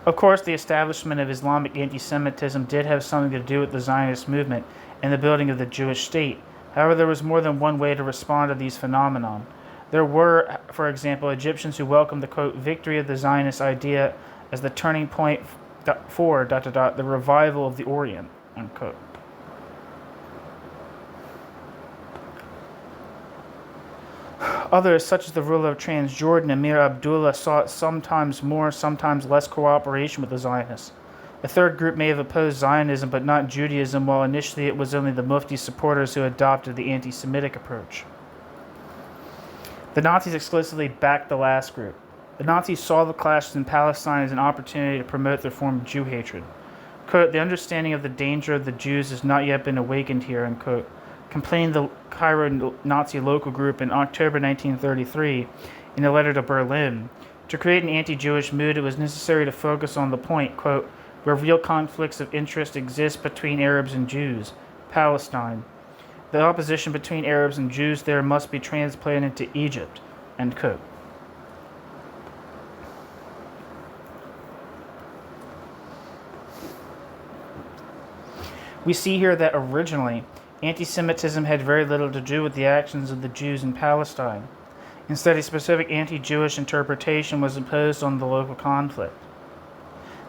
Of course, the establishment of Islamic anti-Semitism did have something to do with the Zionist movement and the building of the Jewish state. However, there was more than one way to respond to these phenomena. There were, for example, Egyptians who welcomed the, quote, victory of the Zionist idea as the turning point for, the revival of the Orient, unquote. Others, such as the ruler of Transjordan, Emir Abdullah, sought sometimes more, sometimes less cooperation with the Zionists. A third group may have opposed Zionism but not Judaism, while initially it was only the Mufti supporters who adopted the anti-Semitic approach. The Nazis exclusively backed the last group. The Nazis saw the clashes in Palestine as an opportunity to promote their form of Jew hatred. Quote, "The understanding of the danger of the Jews has not yet been awakened here," unquote, complained the Cairo Nazi local group in October 1933 in a letter to Berlin. To create an anti-Jewish mood, it was necessary to focus on the point, quote, "where real conflicts of interest exist between Arabs and Jews, Palestine. The opposition between Arabs and Jews there must be transplanted into Egypt," end quote. We see here that originally, anti-Semitism had very little to do with the actions of the Jews in Palestine. Instead, a specific anti-Jewish interpretation was imposed on the local conflict.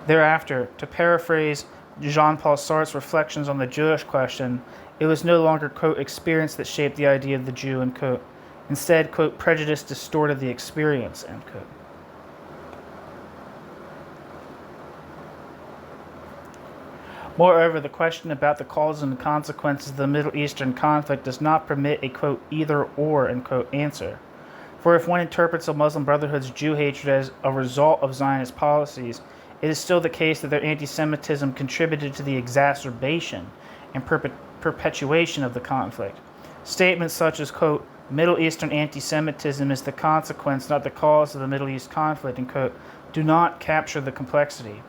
Thereafter, to paraphrase Jean-Paul Sartre's reflections on the Jewish question, it was no longer, quote, experience that shaped the idea of the Jew, end quote. Instead, quote, prejudice distorted the experience, end quote. Moreover, the question about the causes and consequences of the Middle Eastern conflict does not permit a, quote, either-or, end quote, answer. For if one interprets the Muslim Brotherhood's Jew hatred as a result of Zionist policies, it is still the case that their anti-Semitism contributed to the exacerbation and perpetuation of the conflict. Statements such as, quote, Middle Eastern anti-Semitism is the consequence, not the cause of the Middle East conflict, end quote, do not capture the complexity.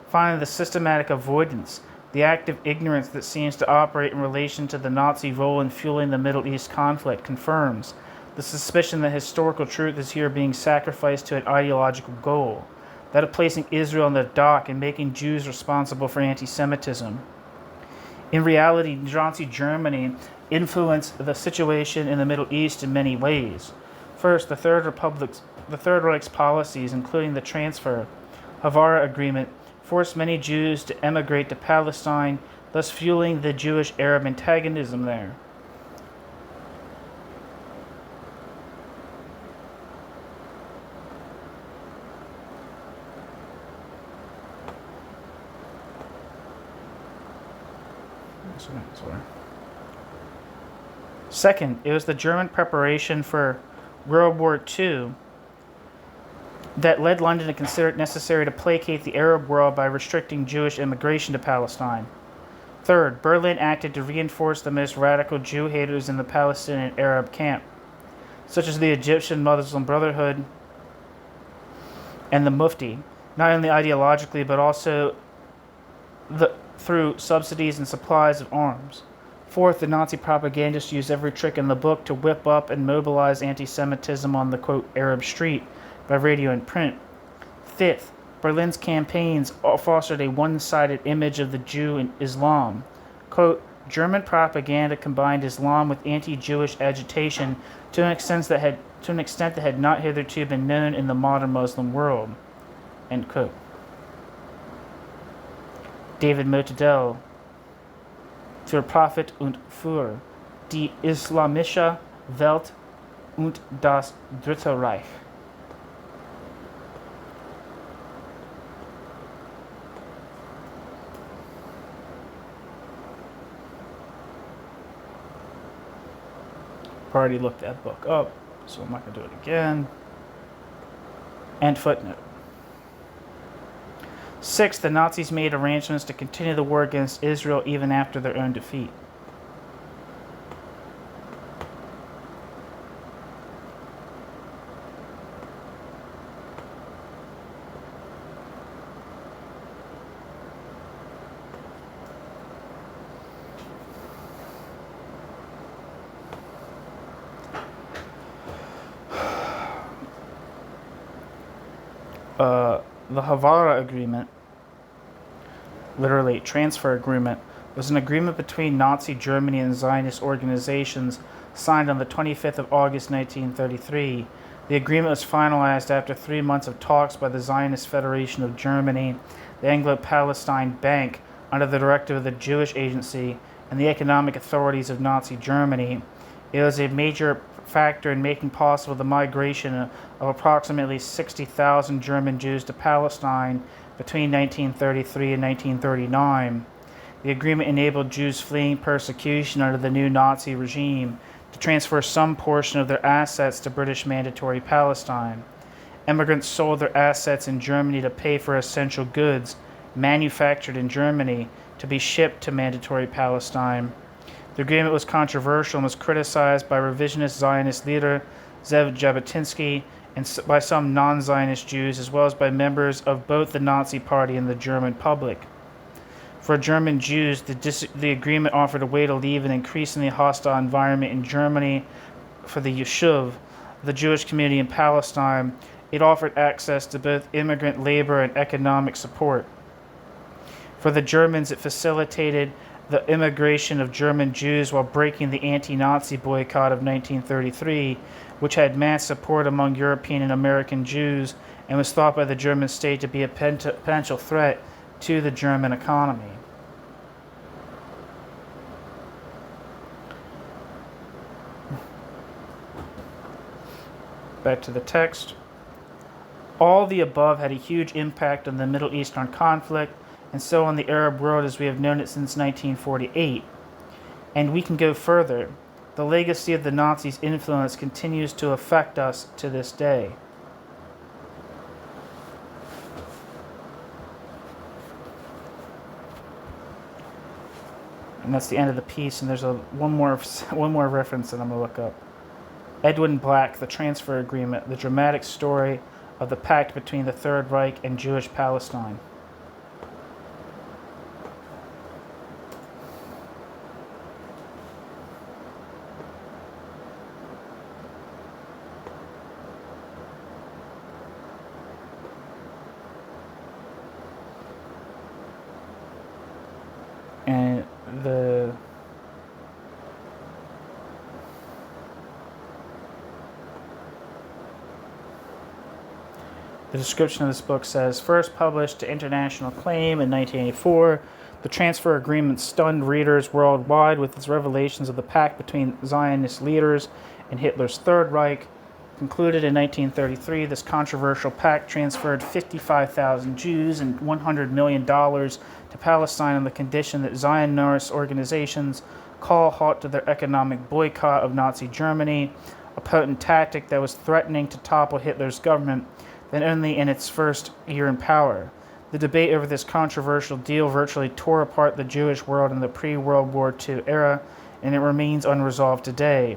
Finally, the systematic avoidance, the active ignorance that seems to operate in relation to the Nazi role in fueling the Middle East conflict confirms the suspicion that historical truth is here being sacrificed to an ideological goal, that of placing Israel in the dock and making Jews responsible for anti-Semitism. In reality, Nazi Germany influenced the situation in the Middle East in many ways. First, the Third Reich's policies, including the transfer Havara Agreement, forced many Jews to emigrate to Palestine, thus fueling the Jewish-Arab antagonism there. Second, it was the German preparation for World War II that led London to consider it necessary to placate the Arab world by restricting Jewish immigration to Palestine. Third, Berlin acted to reinforce the most radical Jew haters in the Palestinian Arab camp, such as the Egyptian Muslim Brotherhood and the Mufti, not only ideologically but also through subsidies and supplies of arms. Fourth, the Nazi propagandists used every trick in the book to whip up and mobilize anti-Semitism on the, quote, Arab street by radio and print. Fifth, Berlin's campaigns fostered a one-sided image of the Jew and Islam. Quote, German propaganda combined Islam with anti-Jewish agitation to an extent that had not hitherto been known in the modern Muslim world. End quote. David Motadel, für Prophet und für die islamische Welt und das Dritte Reich. I've already looked that book up, so I'm not going to do it again. And footnote. Sixth, the Nazis made arrangements to continue the war against Israel even after their own defeat. The Havara Agreement, literally transfer agreement, was an agreement between Nazi Germany and Zionist organizations signed on the 25th of August 1933. The agreement was finalized after 3 months of talks by the Zionist Federation of Germany, the Anglo-Palestine Bank, under the directive of the Jewish Agency, and the economic authorities of Nazi Germany. It was a major factor in making possible the migration of approximately 60,000 German Jews to Palestine between 1933 and 1939. The agreement enabled Jews fleeing persecution under the new Nazi regime to transfer some portion of their assets to British Mandatory Palestine. Immigrants sold their assets in Germany to pay for essential goods manufactured in Germany to be shipped to Mandatory Palestine. The agreement was controversial and was criticized by revisionist Zionist leader Zev Jabotinsky and by some non-Zionist Jews, as well as by members of both the Nazi Party and the German public. For German Jews, the agreement offered a way to leave an increasingly hostile environment in Germany. For the Yishuv, the Jewish community in Palestine, it offered access to both immigrant labor and economic support. For the Germans, it facilitated the immigration of German Jews while breaking the anti-Nazi boycott of 1933, which had mass support among European and American Jews and was thought by the German state to be a potential threat to the German economy. Back to the text. All the above had a huge impact on the Middle Eastern conflict, and so on the Arab world as we have known it since 1948. And we can go further. The legacy of the Nazis' influence continues to affect us to this day. And that's the end of the piece, and there's one more reference that I'm going to look up. Edwin Black, The Transfer Agreement, the dramatic story of the pact between the Third Reich and Jewish Palestine. And the The description of this book says, first published to international acclaim in 1984, the transfer agreement stunned readers worldwide with its revelations of the pact between Zionist leaders and Hitler's Third Reich. Concluded in 1933, this controversial pact transferred 55,000 Jews and $100 million to Palestine on the condition that Zionist organizations call halt to their economic boycott of Nazi Germany, a potent tactic that was threatening to topple Hitler's government, then only in its first year in power. The debate over this controversial deal virtually tore apart the Jewish world in the pre-World War II era, and it remains unresolved today.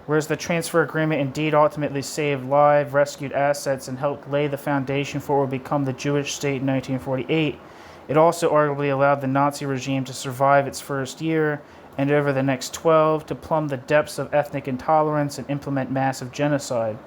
Whereas the transfer agreement indeed ultimately saved lives, rescued assets, and helped lay the foundation for what would become the Jewish state in 1948, it also arguably allowed the Nazi regime to survive its first year, and over the next 12 to plumb the depths of ethnic intolerance and implement massive genocide.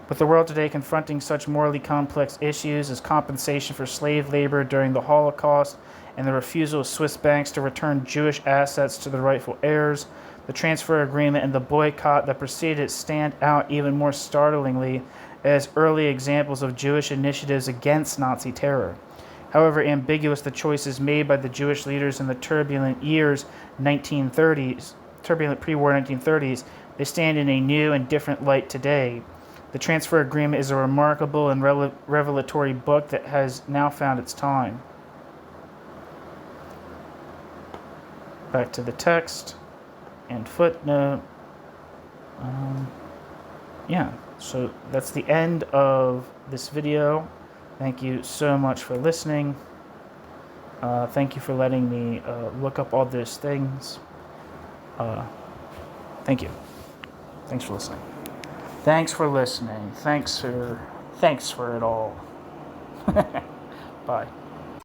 With the world today confronting such morally complex issues as compensation for slave labor during the Holocaust and the refusal of Swiss banks to return Jewish assets to their rightful heirs, the transfer agreement and the boycott that preceded it stand out even more startlingly as early examples of Jewish initiatives against Nazi terror. However ambiguous the choices made by the Jewish leaders in the turbulent pre-war 1930s, they stand in a new and different light today. The transfer agreement is a remarkable and revelatory book that has now found its time. Back to the text and footnote. So that's the end of this video. Thank you so much for listening. Thank you for letting me look up all those things. Thank you. Thanks for listening. Thanks for listening. Thanks for it all. Bye.